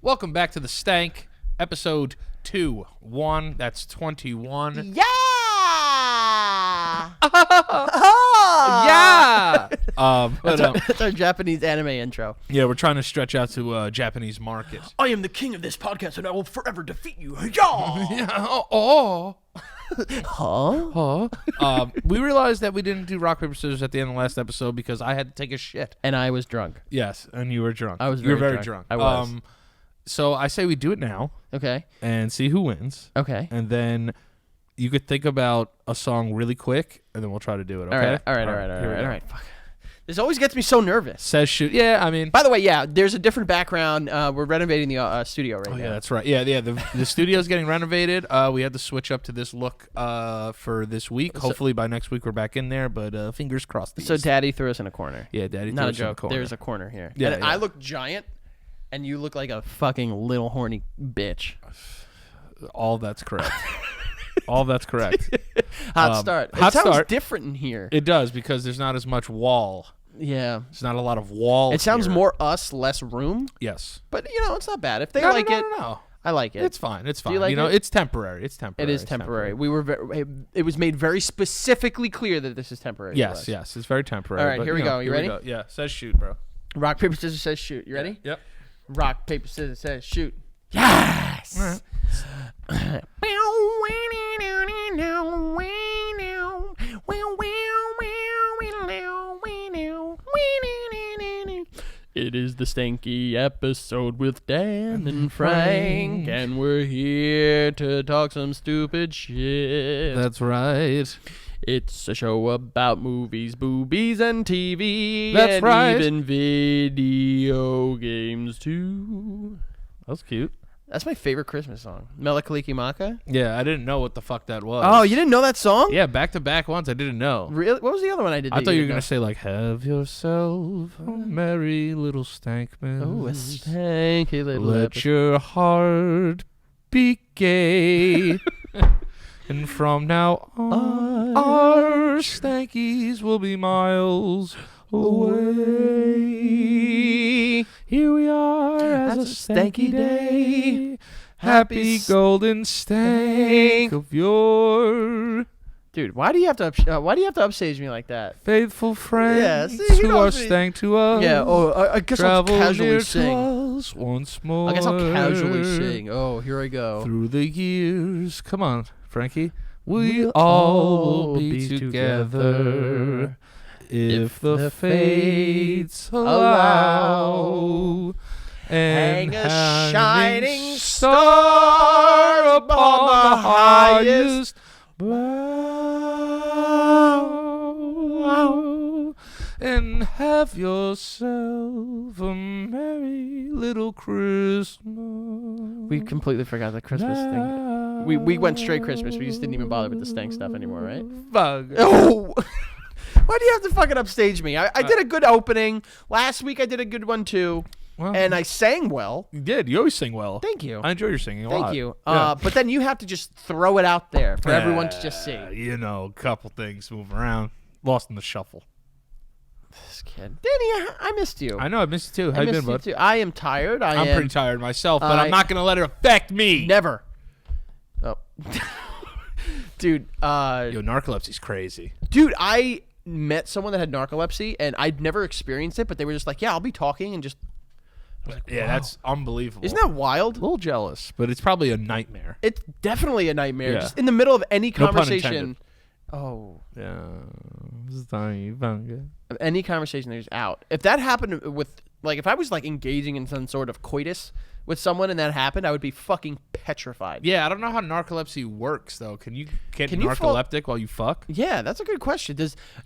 Welcome back to the Stank, episode 2-1. That's 21. Yeah! Yeah! That's our Japanese anime intro. Yeah, we're trying to stretch out to a Japanese market. I am the king of this podcast, and I will forever defeat you. Yeah! Yeah. Huh? We realized that we didn't do rock, paper, scissors at the end of the last episode because I had to take a shit. And I was drunk. Yes, and you were drunk. I was You were very very drunk. drunk. I was. So I say we do it now Okay. and see who wins. Okay. And then you could think about a song really quick, and then we'll try to do it, okay? All right. Fuck. This always gets me so nervous. Says shoot. Yeah, I mean. By the way, yeah, there's a different background. We're renovating the studio right now. Yeah, that's right. Yeah. The studio's getting renovated. We had to switch up to this look for this week. Hopefully by next week we're back in there, but fingers crossed. So Daddy threw us in a corner. Yeah, Daddy Not threw a us in joke. corner. There's a corner here. Yeah, and yeah. I look giant, and you look like a fucking little horny bitch. All that's correct. All that's correct. Hot start. Hot it sounds start. different in here. It does because there's not as much wall. Yeah. There's not a lot of wall. It sounds here. more us, less room. Yes. But, it's not bad. If they No, like it, no. I like it. It's fine. It's fine. you like it? It's temporary. It's temporary. It is temporary. We were. It was made very specifically clear that this is temporary. Yes. It's very temporary. All right, but, here we go. You ready? Yeah. Says shoot, bro. Rock, paper, scissors, says shoot. You ready? Yep. Rock, paper, scissors, says shoot. Yes! All right. It is the Stanky episode with Dan and Frank, and we're here to talk some stupid shit. That's right. It's a show about movies, boobies, and TV. That's and right. Even video games, too. That was cute. That's my favorite Christmas song. Melakaliki Maka? Yeah, I didn't know what the fuck that was. Oh, you didn't know that song? Yeah, back ones I didn't know. Really? What was the other one I did? I thought you were going to say, like, have yourself a merry little Stankman. Oh, a stanky little Let episode. your heart be gay. And from now on, our Stankies will be miles away. Here we are as a stanky day. Happy golden stank of your Dude, why do you have to upstage me like that? faithful friends Yeah, see, who you are know, stank to us. Yeah, I guess I'll Travel casually near sing. to us once more. I guess I'll casually sing. Oh, here I go. Through the years. Come on, Frankie. We'll all be together if the fates allow. And Hang a shining star upon the highest bough, and have yourself a merry little Christmas. We completely forgot the Christmas thing. We went straight Christmas. We just didn't even bother with the stank stuff anymore, right? Fuck. Oh! Why do you have to fucking upstage me? I did a good opening. Last week I did a good one too. Well, And I sang well. you did. You always sing well. Thank you. I enjoy your singing a lot. Thank you. Yeah. But then you have to just throw it out there for everyone to just see. A couple things move around. Lost in the shuffle. This kid. Danny, I missed you. I know. I missed you too. How you been, bud? Too. I am tired. I'm pretty tired myself, but I'm not going to let it affect me. Never. Oh. Dude, Yo, narcolepsy's crazy. dude, I met someone that had narcolepsy, and I'd never experienced it, but they were just like, yeah, I'll be talking, and just... I was like, Yeah, wow. that's unbelievable. Isn't that wild? a little jealous, but it's probably a nightmare. It's definitely a nightmare. Yeah. Just in the middle of any No pun conversation. intended. Oh. Yeah. Of any conversation there's out. If that happened with, like, if I was, like, engaging in some sort of coitus with someone and that happened, I would be fucking petrified. Yeah, I don't know how narcolepsy works, though. Can you get Can you fall- narcoleptic while you fuck? Yeah, that's a good question.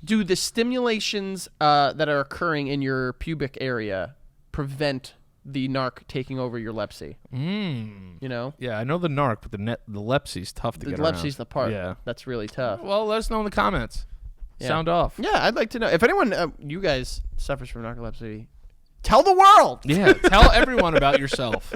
Do the stimulations that are occurring in your pubic area prevent the narc taking over your lepsy? You know? Yeah, I know the narc, but the lepsy's tough to The get around. lepsy's the part Yeah. that's really tough. Well, let us know in the comments. Yeah. Sound off. Yeah, I'd like to know. If anyone, you guys, suffers from narcolepsy, tell the world! Yeah, tell everyone about yourself.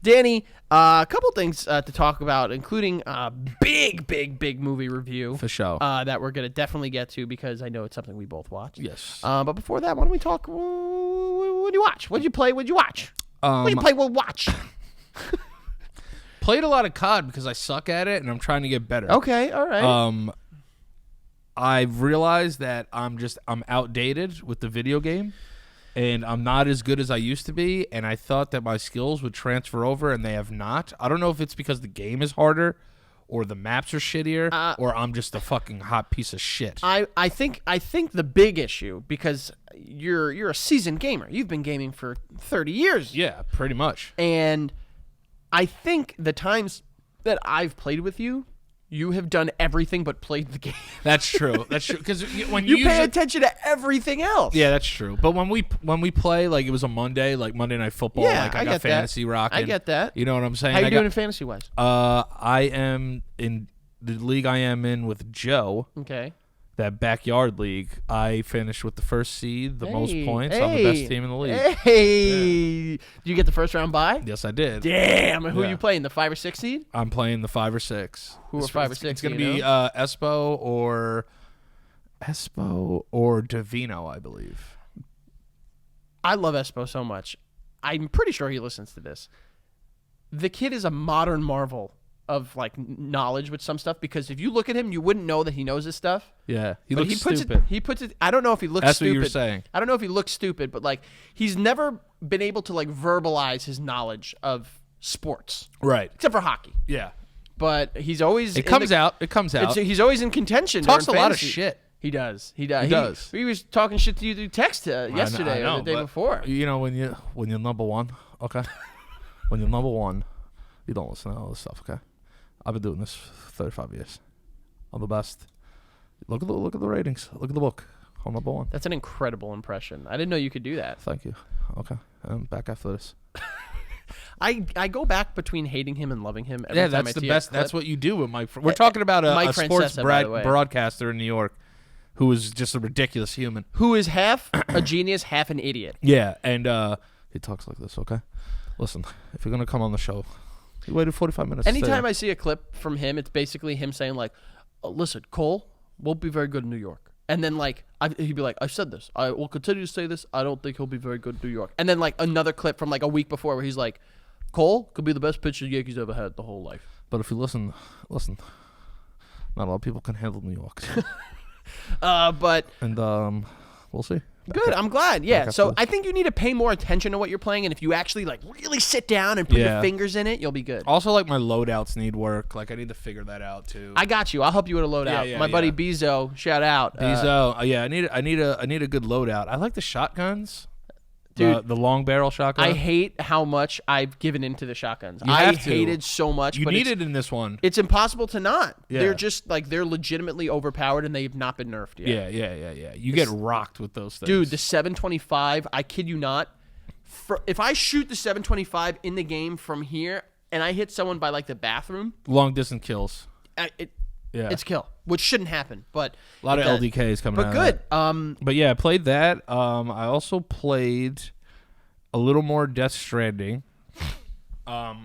Danny, a couple things to talk about, including a big movie review. For sure. That we're going to definitely get to because I know it's something we both watched. Yes. But before that, why don't we talk, what did you watch? What did you play? What did you watch? What do you play? Well, watch. Played a lot of COD because I suck at it, and I'm trying to get better. Okay, all right. I've realized that I'm outdated with the video game, and I'm not as good as I used to be, and I thought that my skills would transfer over, and they have not. I don't know if it's because the game is harder or the maps are shittier or I'm just a fucking hot piece of shit. I think the big issue, because you're a seasoned gamer. You've been gaming for 30 years. Yeah, pretty much. And I think the times that I've played with you, you have done everything but played the game. That's true. That's true. Because when you pay attention to everything else. Yeah, that's true. But when we play, like, it was a Monday, like Monday Night Football, yeah, like I got fantasy rocking. I get that. You know what I'm saying? How you doing in fantasy wise? I am in the league I am in with Joe. Okay. That backyard league, I finished with the first seed, the most points. I'm the best team in the league. Hey, did you get the first round bye? Yes, I did. Damn, and who are you playing? The 5 or 6 seed? I'm playing the 5 or 6. Who are 5 or 6? It's going to be Espo or Davino, I believe. I love Espo so much. I'm pretty sure he listens to this. The kid is a modern marvel of like knowledge with some stuff, because if you look at him, you wouldn't know that he knows this stuff. Yeah, he puts stupid. He puts it. I don't know if he looks That's stupid. What you were saying. I don't know if he looks stupid, but like he's never been able to like verbalize his knowledge of sports, right? Except for hockey. Yeah, but he's always It comes out. He's always in contention. Talks a fantasy. lot of shit. He does. He does. He was talking shit to you through text yesterday or the day before. You know, when you're number one, okay. When you're number one, you don't listen to all this stuff, okay. I've been doing this for 35 years. I'm the best. Look at the ratings. Look at the book. I'm number one. That's an incredible impression. I didn't know you could do that. Thank you. Okay. I'm back after this. I go back between hating him and loving him. Every time that's I the see best. That's what you do with Mike. We're talking about a sports broadcaster in New York who is just a ridiculous human. Who is half a genius, half an idiot. Yeah, and he talks like this, okay? Listen, if you're going to come on the show, he waited 45 minutes. Anytime I see a clip from him, it's basically him saying, like, listen, Cole won't be very good in New York. And then, like, he'd be like, I said this. I will continue to say this. I don't think he'll be very good in New York. And then, like, another clip from, like, a week before where he's like, Cole could be the best pitcher the Yankees ever had the whole life. But if you listen, not a lot of people can handle New York. So. And we'll see. Good, I'm glad. Yeah, so I think you need to pay more attention to what you're playing, and if you actually like really sit down and put your fingers in it, you'll be good. Also, like my loadouts need work. Like I need to figure that out too. I got you. I'll help you with a loadout. My buddy Bezo, shout out. Bezo, yeah, I need a good loadout. I like the shotguns. Dude, the long barrel shotgun. I hate how much I've given into the shotguns. I hated so much. You need it in this one. It's impossible to not. Yeah. They're just like they're legitimately overpowered and they've not been nerfed yet. Yeah. You get rocked with those things. Dude, the 725, I kid you not. If I shoot the 725 in the game from here and I hit someone by like the bathroom, long distance kills. It's kill, which shouldn't happen, but a lot of LDKs coming out. But good. But yeah, I played that. I also played a little more Death Stranding. Because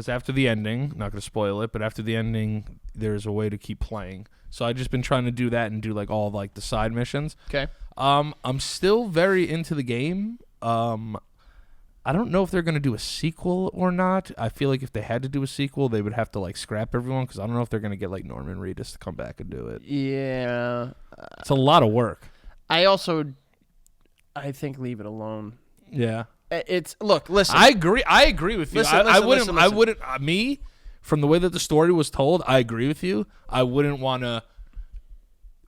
after the ending, not going to spoil it, but after the ending, there's a way to keep playing. So I've just been trying to do that and do like all like the side missions. Okay. I'm still very into the game. I don't know if they're going to do a sequel or not. I feel like if they had to do a sequel, they would have to like scrap everyone because I don't know if they're going to get like Norman Reedus to come back and do it. Yeah. It's a lot of work. I think leave it alone. Yeah. Listen. I agree with you. I wouldn't listen. Me, from the way that the story was told, I agree with you. I wouldn't want to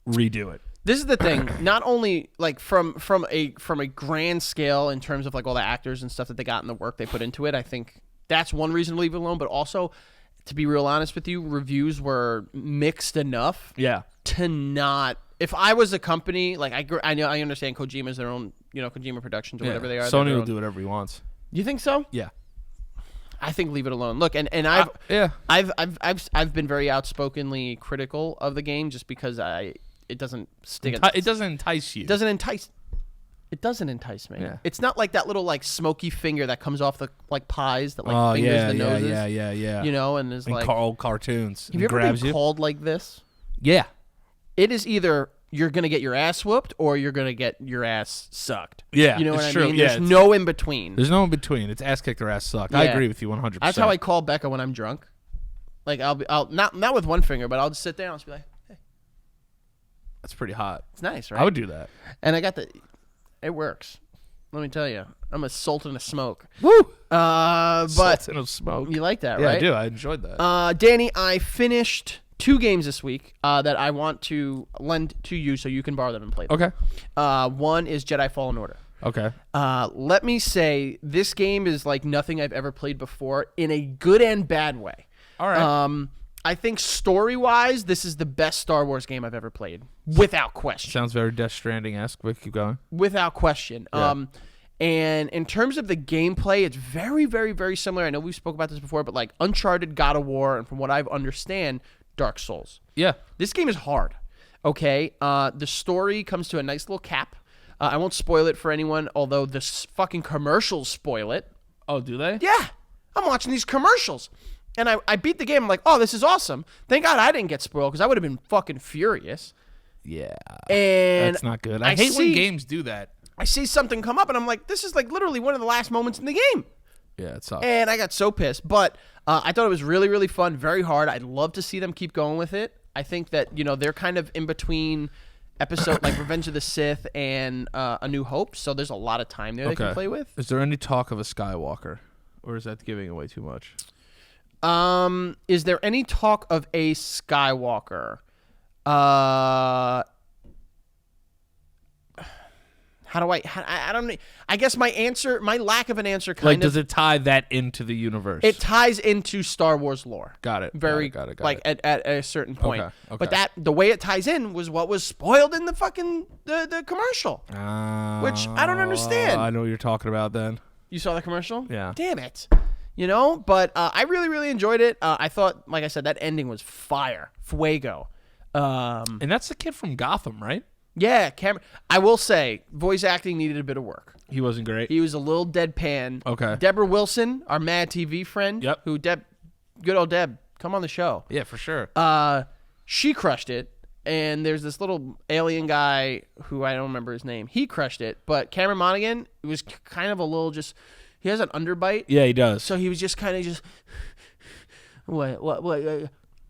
redo it. This is the thing. Not only like from a grand scale in terms of like all the actors and stuff that they got and the work they put into it, I think that's one reason to leave it alone. But also, to be real honest with you, reviews were mixed enough. Yeah. To not. If I was a company, like I understand Kojima's their own, Kojima Productions or whatever they are. Sony will do whatever he wants. You think so? Yeah. I think leave it alone. Look, and I've been very outspokenly critical of the game just because it doesn't stick. It doesn't entice you. It doesn't entice me. Yeah. It's not like that little like smoky finger that comes off the like pies that like fingers the noses. Yeah. And is like old cartoons. Have you ever been called like this? Yeah. It is either you're gonna get your ass whooped or you're gonna get your ass sucked. Yeah, you know what I true. mean. Yeah, There's no in between. There's no in between. It's ass kicked or ass sucked. I Yeah. agree with you 100%. That's how I call Becca when I'm drunk. Like I'll not with one finger, but I'll just sit there and I'll just be like, hey, That's pretty hot. it's nice, right? I would do that. And I got it works. Let me tell you, I'm a sultan of smoke. Woo! But Sultan of smoke. you like that, Yeah, right? I do. I enjoyed that. Danny, I finished 2 games this week that I want to lend to you so you can borrow them and play them. Okay. One is Jedi Fallen Order. Okay. Let me say, this game is like nothing I've ever played before in a good and bad way. All right. I think story-wise, this is the best Star Wars game I've ever played, without question. Sounds very Death Stranding-esque, but keep going. Without question. Yeah. And in terms of the gameplay, it's very, very, very similar. I know we spoke about this before, but like Uncharted, God of War, and from what I understand, Dark Souls. Yeah. This game is hard, okay? The story comes to a nice little cap. I won't spoil it for anyone, although the fucking commercials spoil it. Oh, do they? Yeah, I'm watching these commercials. And I beat the game. I'm like, oh, this is awesome. Thank God I didn't get spoiled because I would have been fucking furious. Yeah. And That's not good. I hate when games do that. I see something come up and I'm like, this is like literally one of the last moments in the game. Yeah, it sucks. And I got so pissed. But I thought it was really, really fun, very hard. I'd love to see them keep going with it. I think that, they're kind of in between episode like Revenge of the Sith and A New Hope. So there's a lot of time there they can play with. Is there any talk of a Skywalker? Or is that giving away too much? Is there any talk of a Skywalker? How do I don't know. I guess my lack of an answer does it tie that into the universe? It ties into Star Wars lore. Got it. Got it. At a certain point. Okay. But the way it ties in was what was spoiled in the fucking the commercial. Which I don't understand. I know what you're talking about then. You saw the commercial? Yeah. Damn it. But I really, really enjoyed it. I thought, like I said, that ending was fire. Fuego. And that's the kid from Gotham, right? Yeah, I will say, voice acting needed a bit of work. He wasn't great. He was a little deadpan. Okay. Deborah Wilson, our Mad TV friend. Yep. Good old Deb, come on the show. Yeah, for sure. She crushed it. And there's this little alien guy who I don't remember his name. He crushed it. But Cameron Monaghan was kind of a little just... He has an underbite. Yeah, he does. So he was just kind of just... What?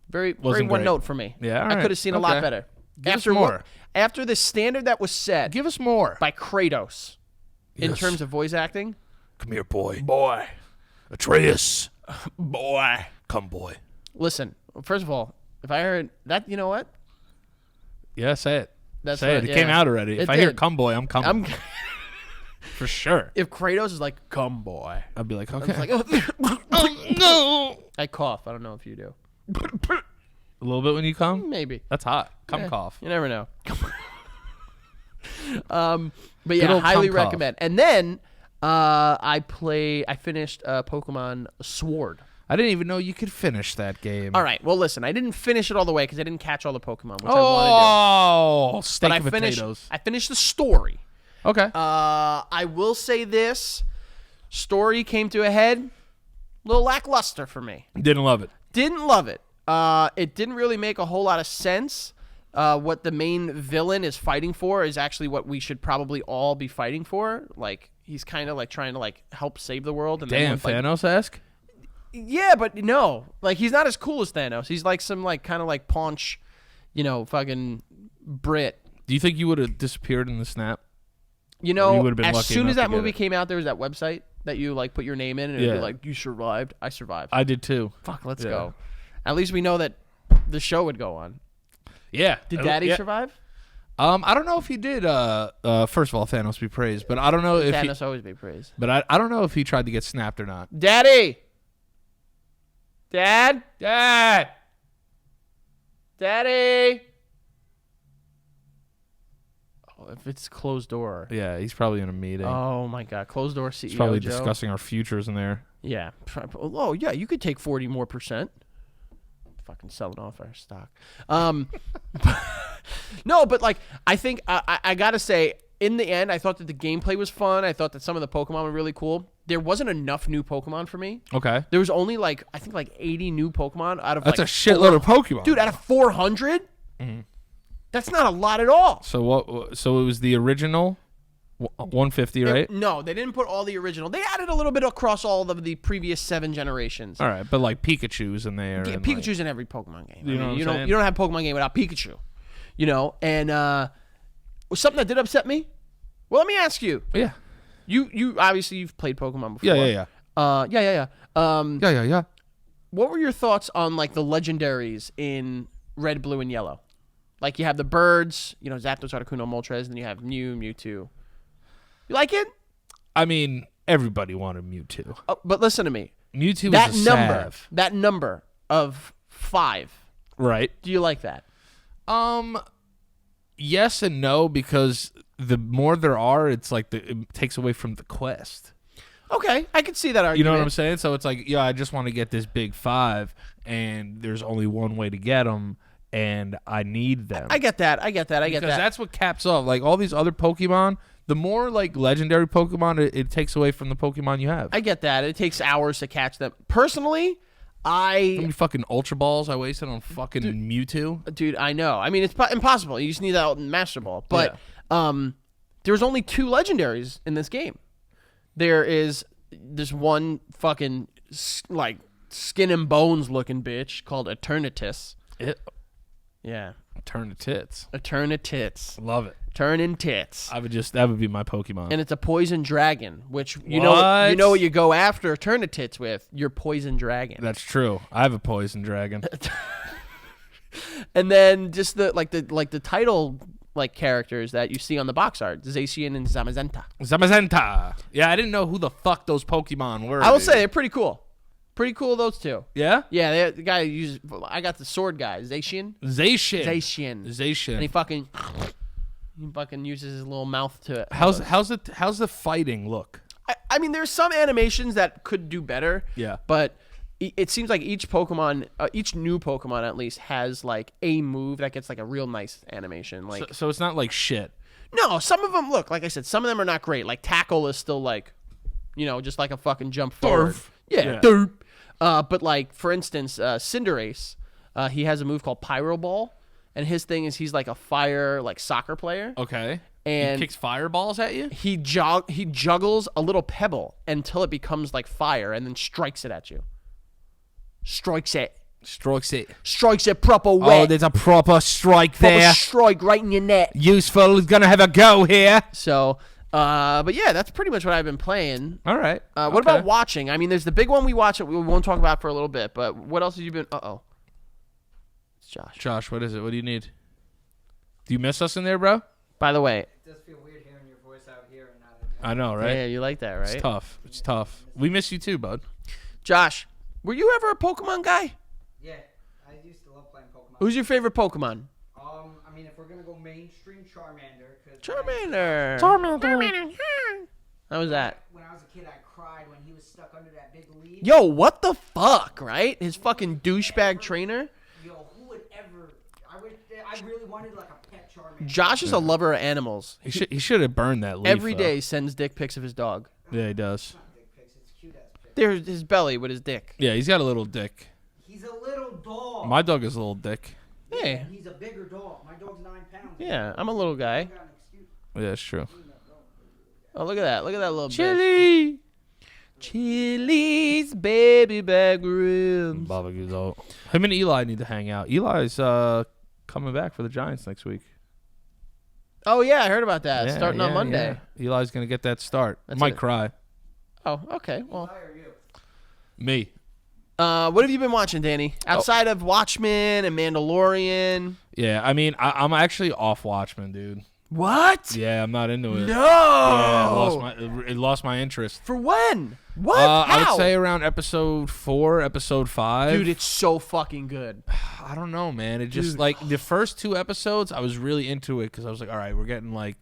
Very Wasn't one great. note for me. Yeah, all I right. could have seen a lot better. Give us more. After the standard that was set Give us more. by Kratos in Yes. terms of voice acting. Come here, boy. Boy. Atreus. Boy. Come, boy. Listen, first of all, if I heard that, you know what? Yeah, say it. That's say it. It came out already. If I hear come, boy, I'm coming. For sure. If Kratos is like, come, boy. I'd be like, I'm okay. just like, Oh, no. I cough. I don't know if you do. A little bit when you come? Maybe. That's hot. Come Yeah, cough. You never know. But Good yeah, old highly cum cough. recommend. And then I finished Pokemon Sword. I didn't even know you could finish that game. All right. Well, listen, I didn't finish it all the way because I didn't catch all the Pokemon, which I want Oh, to do. steak But and potatoes. I finished the story. Okay. I will say this: story came to a head, a little lackluster for me. Didn't love it. Didn't love it. It didn't really make a whole lot of sense. What the main villain is fighting for is actually what we should probably all be fighting for. Like he's kind of like trying to like help save the world. And Damn, then Thanos-esque? yeah, but no, like he's not as cool as Thanos. He's like some like kind of like paunch, fucking Brit. Do you think you would have disappeared in the snap? You would've been as lucky soon enough as to that get movie it. came out, there was that website that you like put your name in and it'd be Yeah. like, you survived. I survived. I did too. Fuck, let's Yeah. go. At least we know that the show would go on. Yeah. Did Daddy Yeah. survive? I don't know if he did. First of all, Thanos be praised, but I don't know if Thanos always be praised. But I don't know if he tried to get snapped or not. Daddy! Dad? Dad. Daddy! Oh, if it's closed door. Yeah, he's probably in a meeting. Oh my God, closed door CEO he's probably Joe. discussing our futures in there. Yeah. Oh yeah, you could take 40% more. Fucking selling off our stock. No, but like I think I gotta say, in the end, I thought that the gameplay was fun. I thought that some of the Pokemon were really cool. There wasn't enough new Pokemon for me. Okay. There was only like I think like 80 new Pokemon out of That's like a shitload of Pokemon. dude, out of 400. That's not a lot at all. So what? So it was the original 150, right? No, they didn't put all the original. They added a little bit across all of the previous 7 generations. All right, but like Pikachu's in there. Yeah, and Pikachu's in every Pokemon game. You know what I'm saying? You don't have a Pokemon game without Pikachu. You know, and something that did upset me. Well, let me ask you. Yeah. You obviously you've played Pokemon before. Yeah. Yeah. What were your thoughts on like the legendaries in Red, Blue, and Yellow? Like you have the birds, you know, Zapdos, Articuno, Moltres, and then you have Mew, Mewtwo. You like it? I mean, everybody wanted Mewtwo. Oh, but listen to me. Mewtwo That is a number, salve. that number of 5. Right. Do you like that? Yes and no, because the more there are, it's like it takes away from the quest. Okay, I can see that argument. You know what I'm saying? So it's like, yeah, I just want to get this big 5, and there's only one way to get them, and I need them. I get that. Because that's what caps off. Like all these other Pokemon, the more like legendary Pokemon, it takes away from the Pokemon you have. I get that. It takes hours to catch them. Personally, How many fucking Ultra Balls I wasted on fucking Mewtwo? Dude, I know. I mean, it's impossible. You just need that Master Ball. But there's only 2 legendaries in this game. There's one fucking like skin and bones looking bitch called Eternatus. Yeah. Eternatus. Love it. Turning tits. That would be my Pokemon. And it's a poison dragon, which you know what you go after Eternatits with, your poison dragon. That's true. I have a poison dragon. And then just the title like characters that you see on the box art, Zacian and Zamazenta. Yeah, I didn't know who the fuck those Pokemon were. I will say they're pretty cool. Pretty cool, those 2. Yeah? Yeah, the guy uses. I got the sword guy, Zacian. And he fucking uses his little mouth to it. How's the fighting look? I mean, there's some animations that could do better. Yeah. But it seems like each Pokemon, each new Pokemon at least, has like a move that gets like a real nice animation. Like, so it's not like shit. No, some of them look like I said. Some of them are not great. Like Tackle is still like, just like a fucking jump forward. Yeah. Derp. But like for instance, Cinderace, he has a move called Pyro Ball, and his thing is he's like a fire like soccer player. Okay. And he kicks fireballs at you? He juggles a little pebble until it becomes like fire, and then strikes it at you. Strikes it proper wet. Oh, there's a proper strike there. Proper strike right in your neck. Useful. Gonna have a go here. So, but yeah, that's pretty much what I've been playing. All right. What about watching? I mean, there's the big one we watch that we won't talk about for a little bit, but what else have you been? It's Josh. Josh, what is it? What do you need? Do you miss us in there, bro? By the way. It does feel weird hearing your voice out here and not in there. I know, right? Yeah, you like that, right? It's tough. We miss you too, bud. Josh, were you ever a Pokemon guy? Yeah, I used to love playing Pokemon. Who's your favorite Pokemon? I mean, if we're gonna go mainstream, Charmander. Charmander. How was that? When I was a kid, I cried when he was stuck under that big leaf. Yo, what the fuck, right? His fucking douchebag trainer. Yo, who would ever? I really wanted like a pet Charmander. Josh is a lover of animals. He should have burned that leaf. Every day sends dick pics of his dog. Yeah, he does. Dick pics, it's cute ass pics. There's his belly with his dick. Yeah, he's got a little dick. He's a little dog. My dog is a little dick. Hey. He's a bigger dog. My dog's 9 pounds. Yeah, I'm a little guy. Yeah, that's true. Oh, look at that. Look at that little bitch. Chili. Chili's baby back ribs. Baba goes out. Him and Eli need to hang out. Eli's coming back for the Giants next week. Oh, yeah, I heard about that. Yeah, Starting on Monday. Yeah. Eli's going to get that start. That's Might it. cry. Oh, okay. Well, Me. what have you been watching, Danny? Outside of Watchmen and Mandalorian. Yeah, I mean, I'm actually off Watchmen, dude. What? Yeah, I'm not into it. No. Yeah, it lost my interest. For when? What? I How? would say around episode 4, episode 5. Dude, it's so fucking good. I don't know, man. It just, like, the first 2 episodes, I was really into it because I was like, all right, we're getting, like,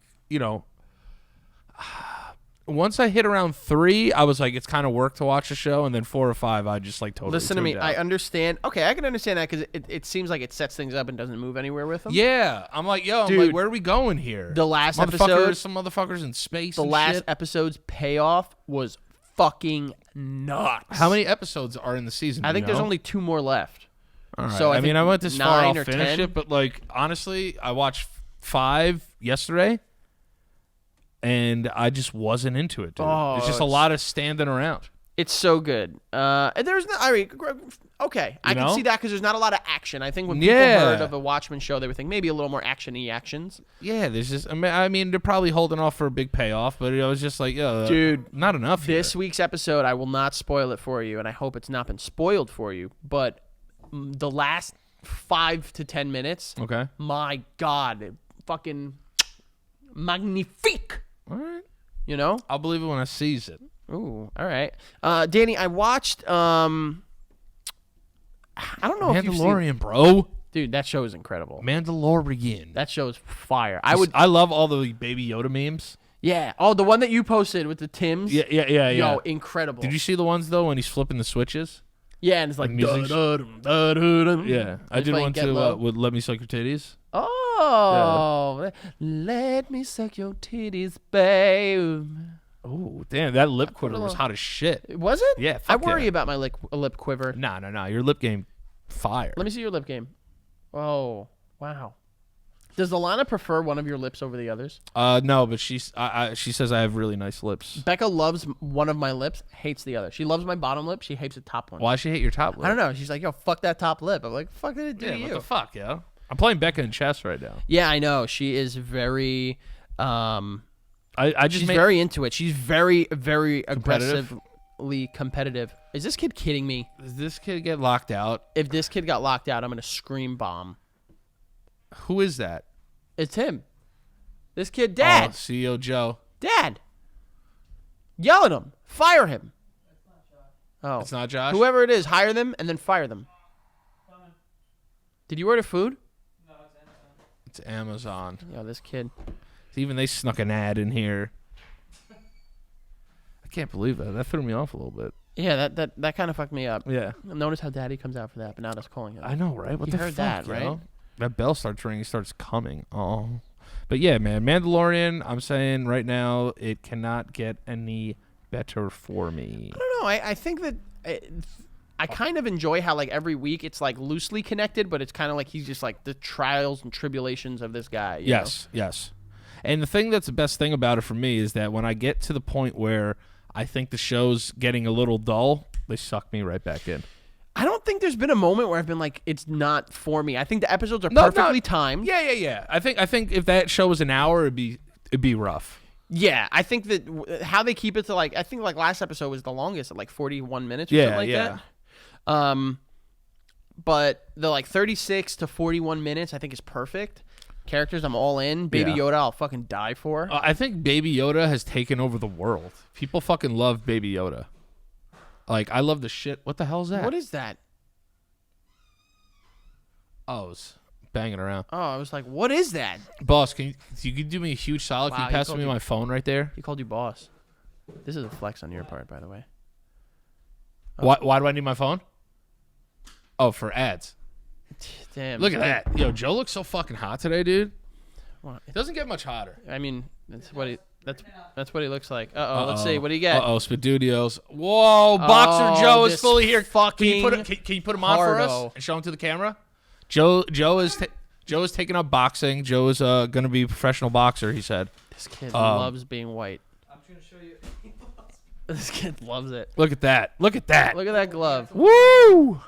once I hit around 3, I was like, it's kind of work to watch the show, and then 4 or 5, I just, like, totally Listen to me. tuned I out. understand. Okay, I can understand that because it seems like it sets things up and doesn't move anywhere with them. Yeah. I'm like, Dude, where are we going here? The last episode. Some motherfuckers in space The and last shit. episode's payoff was fucking nuts. How many episodes are in the season? I do think you there's know? only 2 more left. All right. So I mean, think I went this far. 9 I'll or finish 10. it. But like, honestly, I watched 5 yesterday, and I just wasn't into it, dude. Oh, it's just a lot of standing around. It's so good. And there's no, I mean, okay, I can know? see that because there's not a lot of action. I think when people heard of a Watchmen show, they would think maybe a little more action-y actions. Yeah, there's just. I mean, they're probably holding off for a big payoff, but it was just like, Dude, not enough. This here. week's episode, I will not spoil it for you, and I hope it's not been spoiled for you. But the last 5 to 10 minutes, Okay. my God, fucking magnifique. All right. You know? I'll believe it when I sees it. Ooh, all right. Danny, I watched. I don't know if you've seen. Mandalorian, bro. Dude, that show is incredible. Mandalorian. That show is fire. I love all the Baby Yoda memes. Yeah. Oh, the one that you posted with the Tims. Yeah. Yo, incredible. Did you see the ones though when he's flipping the switches? Yeah, and it's like music. dun-dun-dun-dun-dun. Yeah, I He's did playing one Get too. Low. With "Let Me Suck Your Titties." Oh, let me suck your titties, babe. Oh, damn! That lip quiver was hot as shit. Was it? Yeah, I fuck worry yeah. about my lip quiver. No. Your lip game, fire. Let me see your lip game. Oh, wow. Does Alana prefer one of your lips over the others? No, but she says I have really nice lips. Becca loves one of my lips, hates the other. She loves my bottom lip. She hates the top one. Why she hate your top lip? I don't know. She's like, yo, fuck that top lip. I'm like, fuck did it do to Yeah, you? what the fuck, yo? I'm playing Becca in chess right now. Yeah, I know. She is very. I just She's made, very into it. She's very, very Competitive? aggressively competitive. Is this kid kidding me? Does this kid get locked out? If this kid got locked out, I'm gonna scream bomb. Who is that? It's him. This kid, Dad. Oh, CEO Joe. Dad. Yell at him. Fire him. Oh, It's not Josh. whoever it is, hire them and then fire them. Did you order food? It's Amazon. Yo, this kid. Even they snuck an ad in here. I can't believe that. That threw me off a little bit. Yeah, that kind of fucked me up. Yeah. Notice how Daddy comes out for that, but not us calling him. I know, right? What You the heard fuck, that, right? yo? That bell starts ringing, starts coming. Oh. But yeah, man, Mandalorian, I'm saying right now, it cannot get any better for me. I don't know. I think that I kind of enjoy how like every week it's like loosely connected, but it's kind of like he's just like the trials and tribulations of this guy. You know? Yes. And the thing that's the best thing about it for me is that when I get to the point where I think the show's getting a little dull, they suck me right back in. I don't think there's been a moment where I've been like, it's not for me. I think the episodes are perfectly timed. Yeah. I think if that show was an hour, it'd be rough. Yeah, I think that how they keep it to like, I think like last episode was the longest at like 41 minutes or something like that. But the like 36 to 41 minutes I think is perfect. Characters I'm all in. Baby Yoda I'll fucking die for. I think Baby Yoda has taken over the world. People fucking love Baby Yoda. Like, I love the shit. What the hell is that? What is that? Oh, it's banging around. Oh, I was like, what is that? Boss, can you do me a huge solid? Wow, Can you you pass called me me- my phone right there? He called you boss. This is a flex on your part, by the way. Why do I need my phone? Oh, for ads. Damn. Look at that. Yo, Joe looks so fucking hot today, dude. Well, It doesn't get much hotter. I mean, that's what he looks like. Let's see. What do you get? Spadudios. Whoa, Boxer Joe is this fully here. Can fucking you put him on for us hardo. and show him to the camera? Joe is taking up boxing. Joe is going to be a professional boxer, he said. This kid loves being white. I'm just gonna show you. This kid loves it. Look at that. Look at that. Look at that glove. Woo!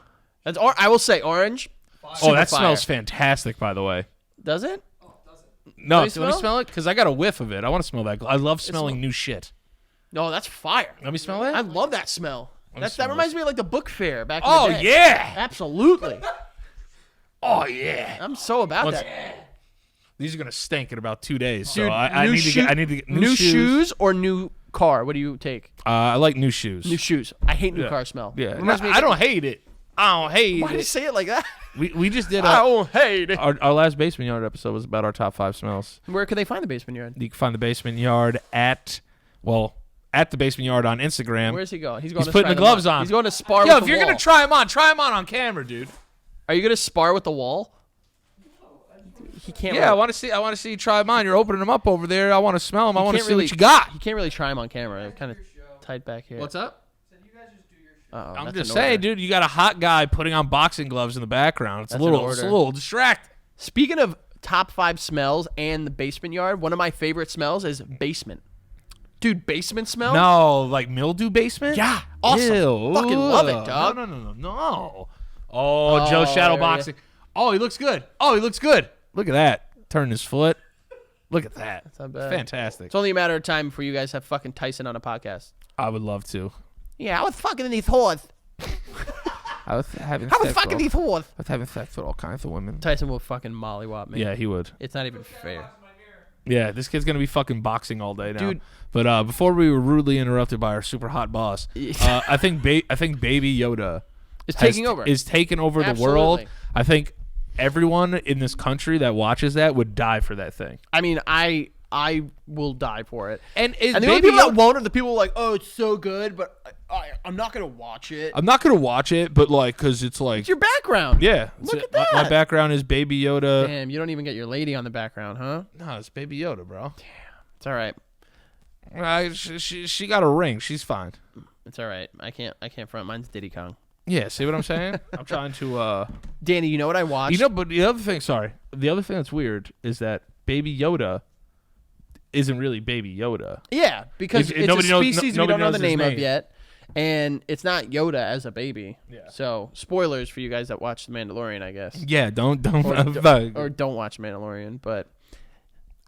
That's I will say orange. Oh, that fire. smells fantastic, by the way. Does it? No, Let do me you want to smell? smell it? Because I got a whiff of it. I want to smell that. I love smelling new shit. No, that's fire. Let me smell that. I love that smell. me That smell reminds me of like the book fair back in Oh, the day. yeah. Absolutely. Oh, yeah. I'm so about Once- that. These are going to stink in about 2 days. Dude, So I new need to shoe- get, I need to get New shoes or new car? What do you take? I like new shoes. New shoes. I hate new Yeah. car smell. Yeah. Reminds me of- I don't hate it. I don't hate Why do you it. say it like that? We just did I don't hate it. our last Basement Yard episode was about our top 5 smells. Where can they find the basement yard? You can find the Basement Yard at the Basement Yard on Instagram. Where's he going? He's going He's to putting try the them gloves on. He's going to spar Yo, with if the you're wall. going to try him on camera, dude. Are you going to spar with the wall? He can't. Yeah, I really, want to see you try them on. You're opening them up over there. I want to smell them. I want to can't see really- what you got. He can't really try him on camera. They're kind of tight back here. What's up? Said you guys just do your I'm just saying, dude. You got a hot guy putting on boxing gloves in the background. It's a little distracting. Speaking of top 5 smells and the basement yard, one of my favorite smells is basement. Dude, basement smell? No, like mildew basement? Yeah, awesome. Ew. Fucking love it, dog. No. Oh, Joe shadow boxing. Oh, he looks good. Look at that. Turn his foot. Look at that. That's not bad. Fantastic. It's only a matter of time before you guys have fucking Tyson on a podcast. I would love to. Yeah, I was fucking these whores. I was having these whores. I was having sex with all kinds of women. Tyson will fucking mollywop me. Yeah, he would. It's not even fair. Yeah, this kid's gonna be fucking boxing all day now. Dude. But before we were rudely interrupted by our super hot boss, I think Baby Yoda Is taking over. Is taking over the Absolutely. world. I think everyone in this country that watches that would die for that thing. I mean, I will die for it. And the only people that won't are the people like, oh, it's so good, but I'm not gonna watch it. I'm not gonna watch it, but like, cause it's like It's your background. yeah. Look at that. My background is Baby Yoda. Damn, you don't even get your lady on the background, huh? No, it's Baby Yoda, bro. It's all right. She got a ring. She's fine. It's all right. I can't front. Mine's Diddy Kong. Yeah, see what I'm saying? I'm trying to Danny, you know what I watched? but the other thing that's weird is that Baby Yoda isn't really Baby Yoda. Yeah, because it's a species we don't know the name of name. yet, and it's not Yoda as a baby. Yeah. So spoilers for you guys that watch The Mandalorian, I guess. Yeah, don't Or don't watch Mandalorian. But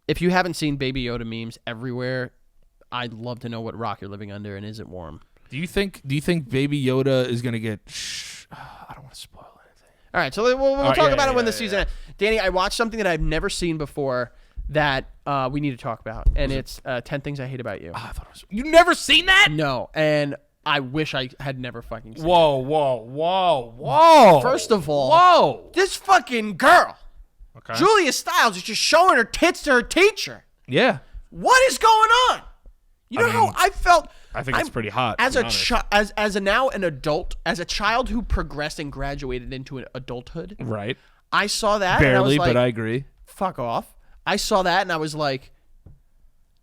if you haven't seen Baby Yoda memes everywhere, I'd love to know what rock you're living under and is it warm. Do you think Baby Yoda is gonna get? I don't want to spoil anything. All right, so we'll right, talk yeah, about it when yeah, the season ends. Danny, I watched something that I've never seen before that we need to talk about, and it's 10 Things I Hate About You. I thought it was, you never seen that? No, and I wish I had never fucking seen it. Whoa. First of all, Whoa. this fucking girl, Okay. Julia Stiles, is just showing her tits to her teacher. Yeah. What is going on? You know how I felt? I think it's pretty hot. As to a be honest. as now an adult, as a child who progressed and graduated into an adulthood, Right. I saw that and I Barely, was like, but I agree. fuck off. I saw that and I was like,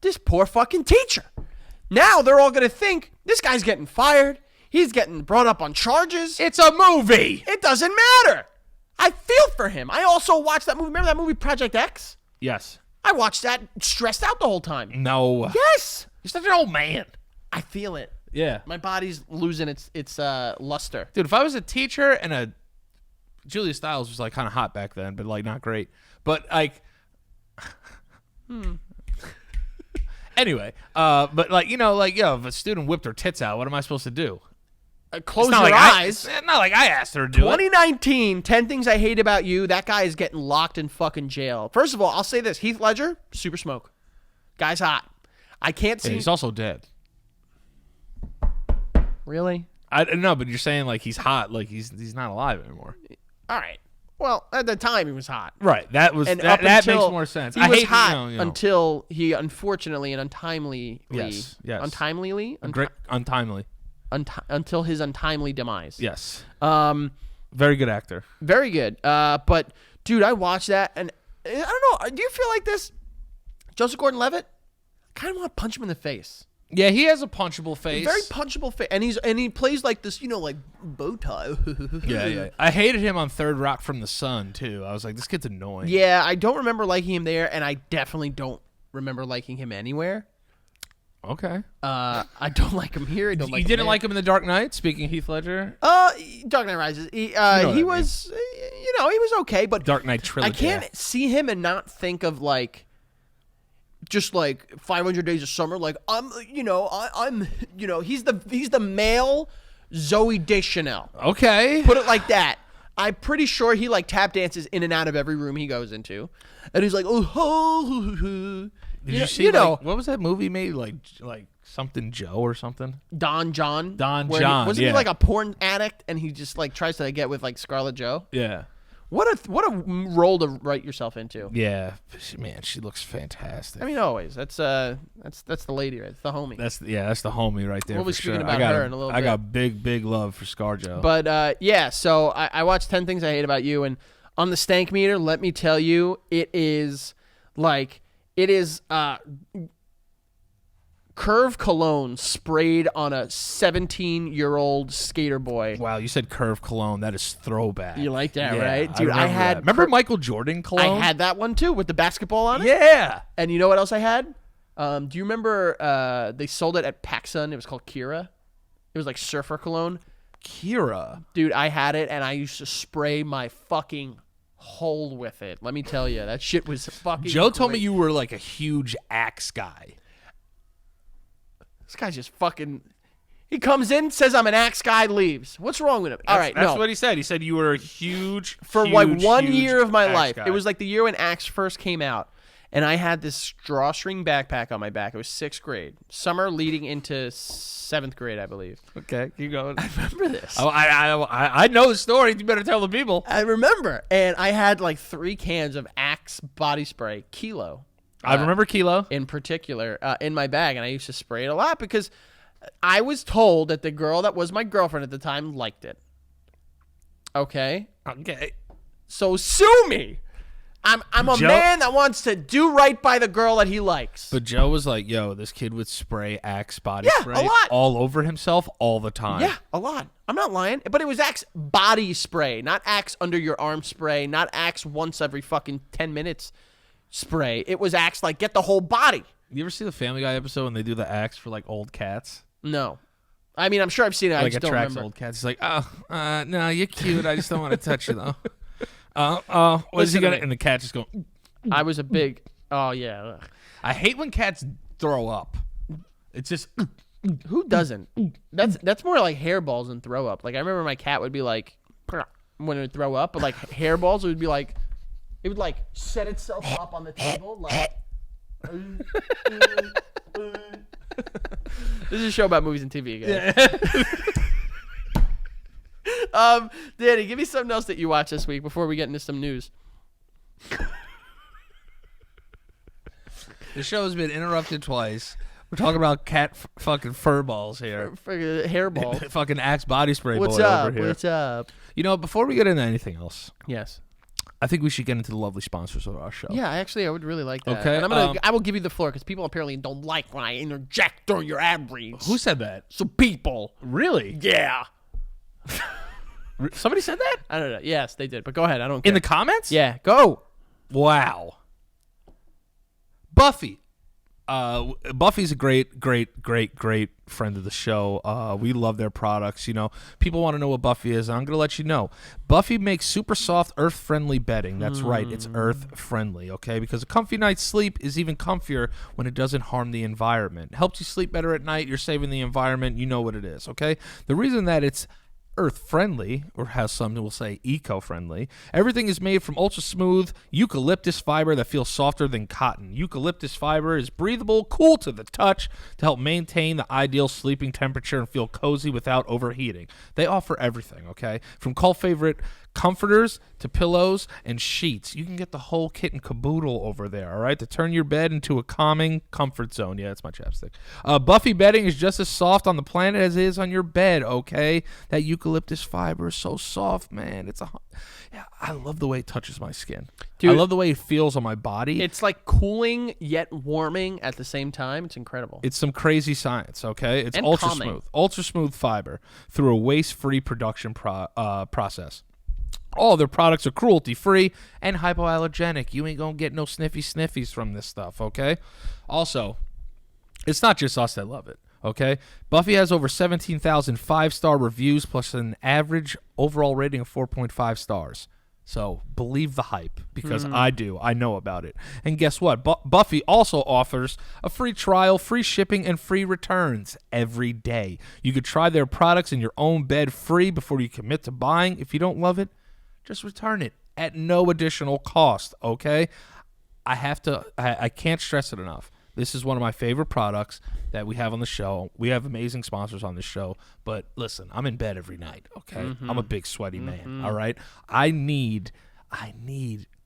this poor fucking teacher. Now they're all gonna think this guy's getting fired. He's getting brought up on charges. It's a movie. It doesn't matter. I feel for him. I also watched that movie. Remember that movie Project X? Yes. I watched that stressed out the whole time. No. Yes. You're such an old man. I feel it. Yeah. My body's losing its luster. Dude, if I was a teacher and Julia Stiles was like kind of hot back then, but like not great. But like anyway, but like, if a student whipped her tits out, what am I supposed to do? Close your eyes. It's not like I asked her to do it. 2019, 10 Things I Hate About You. That guy is getting locked in fucking jail. First of all, I'll say this. Heath Ledger, super smoke. Guy's hot. I can't see. Yeah, he's also dead. Really? I don't know, but you're saying like he's hot, like he's not alive anymore. All right. Well, at the time he was hot. Right. That was And that makes more sense. He I was hate hot you know. until he unfortunately and untimely. Yes. Untimely? Untimely. Until his untimely demise. Yes. Very good actor. Very good. But dude, I watched that and I don't know. Do you feel like this? Joseph Gordon-Levitt? I kind of want to punch him in the face. Yeah, he has a punchable face. Very punchable face, and he plays like this, like bow tie. Yeah. I hated him on Third Rock from the Sun too. I was like, this kid's annoying. Yeah, I don't remember liking him there, and I definitely don't remember liking him anywhere. Okay. I don't like him here. I don't like. You didn't like him in The Dark Knight. Speaking of Heath Ledger. Dark Knight Rises. He was, he was okay, but Dark Knight trilogy. I can't see him and not think of like. Just like 500 Days of Summer, like I'm he's the male Zooey Deschanel. Okay, put it like that. I'm pretty sure he like tap dances in and out of every room he goes into, and he's like, oh. Did you see? What was that movie made? Like something Joe or something? Don John. Wasn't he like a porn addict, and he just like tries to get with like Scarlett Joe? Yeah. What a role to write yourself into. Yeah, man, she looks fantastic. I mean, always. That's the lady, right? It's the homie. That's the homie right there. We'll be for speaking sure. about her in a little bit. I got big love for ScarJo. But yeah, so I watched 10 Things I Hate About You, and on the stank meter, let me tell you, it is Curve cologne sprayed on a 17-year-old skater boy. Wow, you said Curve cologne. That is throwback. You like that, Yeah, right? Dude, I had... that. Remember Michael Jordan cologne? I had that one, too, with the basketball on it. Yeah. And you know what else I had? Do you remember they sold it at PacSun? It was called Kira. It was like surfer cologne. Kira. Dude, I had it, and I used to spray my fucking hole with it. Let me tell you, that shit was fucking Joe told me great. you were like a huge Axe guy. This guy's just fucking... He comes in, says I'm an Axe guy, leaves. What's wrong with him? All right, That's no. what he said. He said you were a huge, For huge, like 1 huge year of my Axe life. guy. It was like the year when Axe first came out. And I had this drawstring backpack on my back. It was 6th grade. Summer leading into 7th grade, I believe. Okay, keep going. I remember this. Oh, I know the story. You better tell the people. I remember. And I had like 3 cans of Axe body spray, Kilo. I remember Kilo. In particular, in my bag. And I used to spray it a lot because I was told that the girl that was my girlfriend at the time liked it. Okay? Okay. So sue me. I'm a Joe- man that wants to do right by the girl that he likes. But Joe was like, yo, this kid would spray Axe body Yeah, spray a lot. all over himself all the time. Yeah, a lot. I'm not lying. But it was Axe body spray, not Axe under your arm spray, not Axe once every fucking 10 minutes spray. It was Axe like get the whole body. You ever see the Family Guy episode when they do the Axe for like old cats? No. I mean, I'm sure I've seen it. I Like just don't attracts remember. old cats. He's like, no, you're cute. I just don't want to touch you though. What is he Listen to gonna? me. And the cat just going. I was a big... Oh, yeah. Ugh. I hate when cats throw up. It's just. Who doesn't? That's more like hairballs than throw up. Like, I remember my cat would be like... When it would throw up, but like hairballs, it would be like... It would like set itself up on the table like... This is a show about movies and TV, guys. Danny, give me something else that you watched this week before we get into some news. The show has been interrupted twice. We're talking about cat fucking fur balls here. Hairball. Fucking Axe body spray What's boy up? over here. What's up? You know, before we get into anything else, Yes. I think we should get into the lovely sponsors of our show. Yeah, I would really like that. Okay, And I will give you the floor because people apparently don't like when I interject during your ad reads. Who said that? So people. Really? Yeah. Somebody said that? I don't know. Yes, they did. But go ahead. I don't care. In the comments? Yeah, go. Wow. Buffy. Buffy's a great friend of the show. We love their products. You know, people want to know what Buffy is, and I'm going to let you know. Buffy makes super soft, earth-friendly bedding. That's right. It's earth-friendly, okay? Because a comfy night's sleep is even comfier when it doesn't harm the environment. Helps you sleep better at night. You're saving the environment. You know what it is, okay? The reason that it's earth-friendly, or how some will say eco-friendly. Everything is made from ultra-smooth eucalyptus fiber that feels softer than cotton. Eucalyptus fiber is breathable, cool to the touch to help maintain the ideal sleeping temperature and feel cozy without overheating. They offer everything, okay? From cult favorite comforters to pillows and sheets. You can get the whole kit and caboodle over there, all right, to turn your bed into a calming comfort zone. Yeah, that's my chapstick. Buffy bedding is just as soft on the planet as it is on your bed, okay? That eucalyptus fiber is so soft, man. Yeah, I love the way it touches my skin. Dude, I love the way it feels on my body. It's like cooling yet warming at the same time. It's incredible. It's some crazy science, okay? It's And ultra calming. smooth fiber through a waste-free production process. All their products are cruelty-free and hypoallergenic. You ain't gonna get no sniffies from this stuff, okay? Also, it's not just us that love it, okay? Buffy has over 17,000 five-star reviews plus an average overall rating of 4.5 stars. So believe the hype, because I do. I know about it. And guess what? Buffy also offers a free trial, free shipping, and free returns every day. You could try their products in your own bed free before you commit to buying. If you don't love it, just return it at no additional cost, okay? I can't stress it enough. This is one of my favorite products that we have on the show. We have amazing sponsors on this show, but listen, I'm in bed every night, okay? I'm a big sweaty man, all right? I need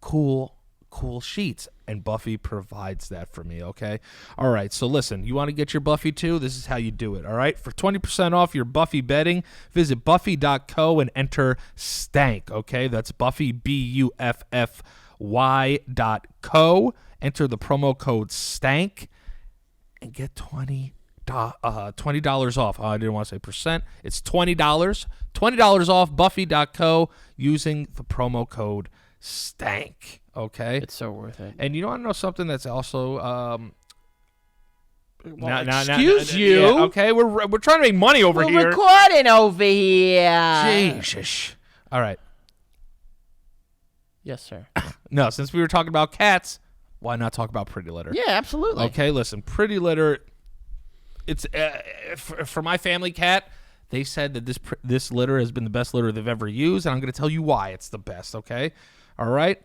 cool sheets, and Buffy provides that for me, okay? All right, so listen, you want to get your Buffy too? This is how you do it, all right? For 20% off your Buffy bedding, visit buffy.co and enter STANK, okay? That's Buffy, BUFFY.co. Enter the promo code STANK and get 20% $20 off. I didn't want to say percent. It's $20. $20 off Buffy.co using the promo code STANK. Okay? It's so worth it. And you want to know something that's also Excuse you. Yeah, okay, we're trying to make money over here. We're recording over here. Jesus. All right. Yes, sir. No, since we were talking about cats, why not talk about Pretty Litter? Yeah, absolutely. Okay, listen, Pretty Litter. It's for my family cat. They said that this litter has been the best litter they've ever used, and I'm going to tell you why it's the best. Okay, all right.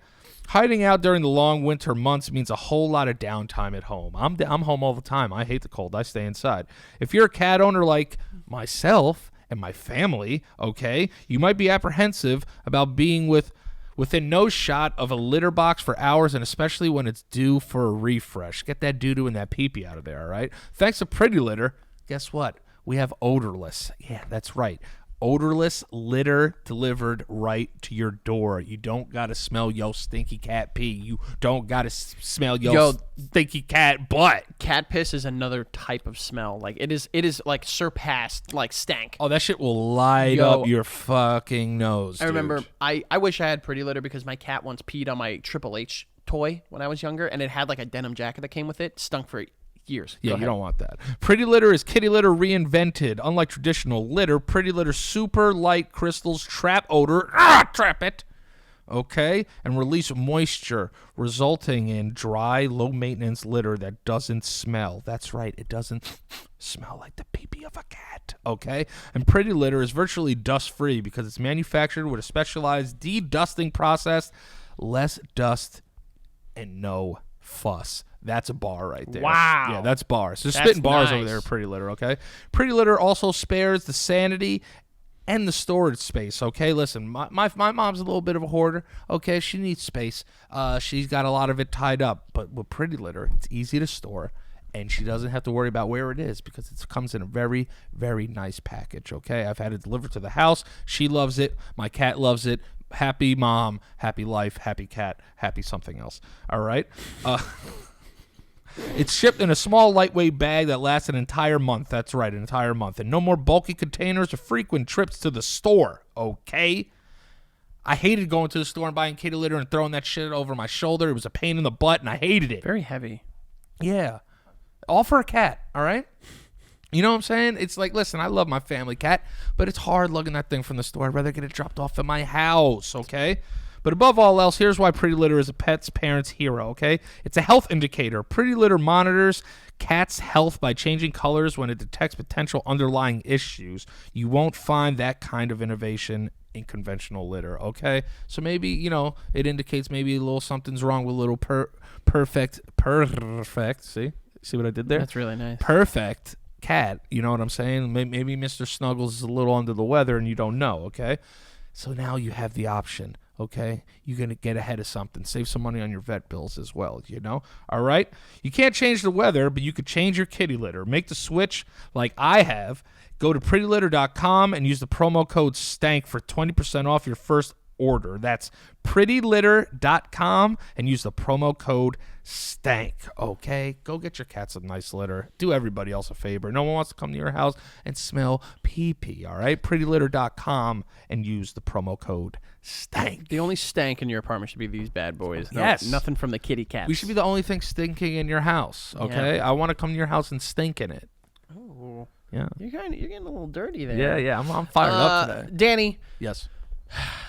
Hiding out during the long winter months means a whole lot of downtime at home. I'm home all the time. I hate the cold. I stay inside. If you're a cat owner like myself and my family, okay, you might be apprehensive about being within no shot of a litter box for hours, and especially when it's due for a refresh. Get that doo-doo and that pee-pee out of there, all right? Thanks to Pretty Litter, guess what? We have odorless. Yeah, that's right. Odorless litter delivered right to your door. You don't got to smell yo stinky cat pee. You don't got to smell yo stinky cat butt. Cat piss is another type of smell. Like it is like surpassed like stank. Oh, that shit will light up your fucking nose. I remember I wish I had Pretty Litter because my cat once peed on my Triple H toy when I was younger, and it had like a denim jacket that came with it. Stunk for years. Yeah, you don't want that. Pretty Litter is kitty litter reinvented. Unlike traditional litter, Pretty Litter super light crystals trap odor, trap it, okay, and release moisture, resulting in dry, low-maintenance litter that doesn't smell. That's right, it doesn't smell like the pee-pee of a cat, okay? And Pretty Litter is virtually dust-free because it's manufactured with a specialized de-dusting process, less dust, and no fuss. That's a bar right there. Wow. Yeah, that's bars. They're spitting bars over there at Pretty Litter, okay? Pretty Litter also spares the sanity and the storage space, okay? Listen, my mom's a little bit of a hoarder, okay? She needs space. She's got a lot of it tied up. But with Pretty Litter, it's easy to store, and she doesn't have to worry about where it is because it comes in a very, very nice package, okay? I've had it delivered to the house. She loves it. My cat loves it. Happy mom, happy life, happy cat, happy something else, all right? It's shipped in a small, lightweight bag that lasts an entire month. That's right, an entire month. And no more bulky containers or frequent trips to the store, okay? I hated going to the store and buying kitty litter and throwing that shit over my shoulder. It was a pain in the butt, and I hated it. Very heavy. Yeah. All for a cat, all right? You know what I'm saying? It's like, listen, I love my family cat, but it's hard lugging that thing from the store. I'd rather get it dropped off at my house, okay? But above all else, here's why Pretty Litter is a pet's parent's hero, okay? It's a health indicator. Pretty Litter monitors cats' health by changing colors when it detects potential underlying issues. You won't find that kind of innovation in conventional litter, okay? So maybe, it indicates maybe a little something's wrong with a little perfect, see what I did there? That's really nice. Perfect cat, you know what I'm saying? Maybe Mr. Snuggles is a little under the weather and you don't know, okay? So now you have the option, okay? You're going to get ahead of something. Save some money on your vet bills as well, All right? You can't change the weather, but you could change your kitty litter. Make the switch like I have. Go to prettylitter.com and use the promo code STANK for 20% off your first order. That's prettylitter.com and use the promo code STANK, okay? Go get your cat some nice litter. Do everybody else a favor. No one wants to come to your house and smell pee-pee, all right? prettylitter.com and use the promo code STANK. The only stank in your apartment should be these bad boys. Yes. Nothing from the kitty cats. We should be the only thing stinking in your house, okay? I want to come to your house and stink in it. Oh. Yeah. You're getting a little dirty there. Yeah. I'm fired up today. Danny. Yes.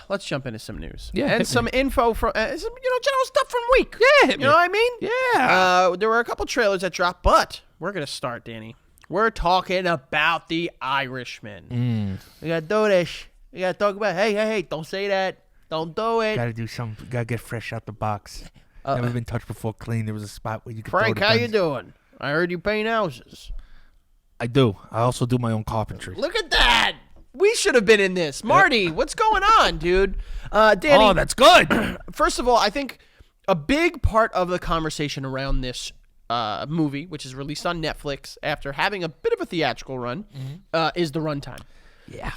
Let's jump into some news. Yeah, and some info from some general stuff from the week. Yeah, hit me. You know what I mean? Yeah. There were a couple trailers that dropped, but we're gonna start, Danny. We're talking about The Irishman. We gotta do this. We gotta talk about. Hey! Don't say that. Don't do it. Gotta do something. Gotta get fresh out the box. Never been touched before. Clean. There was a spot where you could. Frank, throw the how guns. you doing? I heard you paint houses. I do. I also do my own carpentry. Look at that. We should have been in this. Marty, what's going on, dude? Danny. Oh, that's good. First of all, I think a big part of the conversation around this movie, which is released on Netflix after having a bit of a theatrical run, is the runtime. Yeah.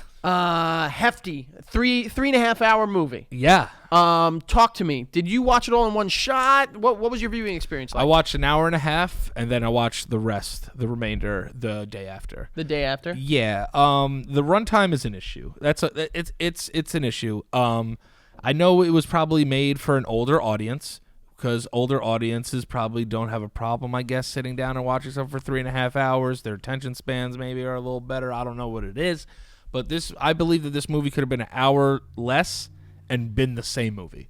Hefty. Three and a half hour movie. Yeah. Talk to me. Did you watch it all in one shot? What was your viewing experience like? I watched an hour and a half, and then I watched the remainder, the day after. The day after? Yeah. The runtime is an issue. It's an issue. I know it was probably made for an older audience, because older audiences probably don't have a problem, I guess, sitting down and watching something for 3.5 hours. Their attention spans maybe are a little better. I don't know what it is. But I believe that this movie could have been an hour less and been the same movie.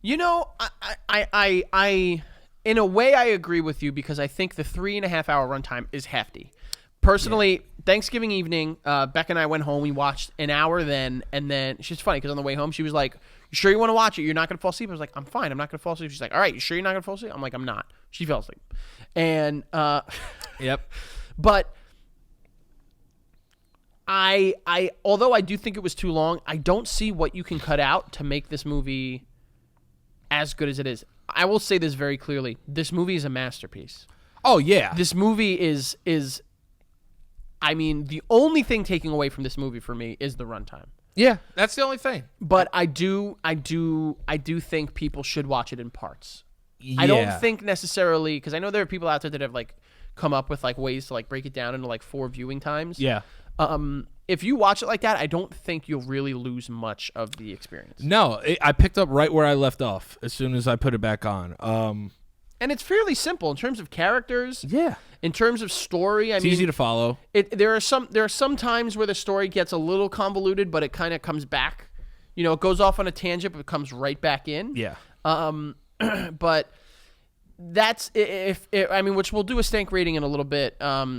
You know, I in a way I agree with you, because I think the 3.5 hour runtime is hefty. Personally, Thanksgiving evening, Becca and I went home. We watched an hour then, and then she's funny because on the way home she was like, "You sure you want to watch it? You're not going to fall asleep?" I was like, "I'm fine. I'm not going to fall asleep." She's like, "All right, you sure you're not going to fall asleep?" I'm like, "I'm not." She fell asleep, and Yep. But I although I do think it was too long, I don't see what you can cut out to make this movie as good as it is. I will say this very clearly: this movie is a masterpiece. Oh yeah. This movie is. I mean, the only thing taking away from this movie for me is the runtime. Yeah, that's the only thing. But I do think people should watch it in parts. Yeah. I don't think necessarily, because I know there are people out there that have like come up with like ways to like break it down into like 4 viewing times. Yeah. If you watch it like that, I don't think you'll really lose much of the experience. No, I picked up right where I left off as soon as I put it back on. And it's fairly simple in terms of characters. Yeah. In terms of story, It's easy to follow. There are some times where the story gets a little convoluted, but it kind of comes back. You know, it goes off on a tangent, but it comes right back in. Yeah. But that's which we'll do a stank rating in a little bit.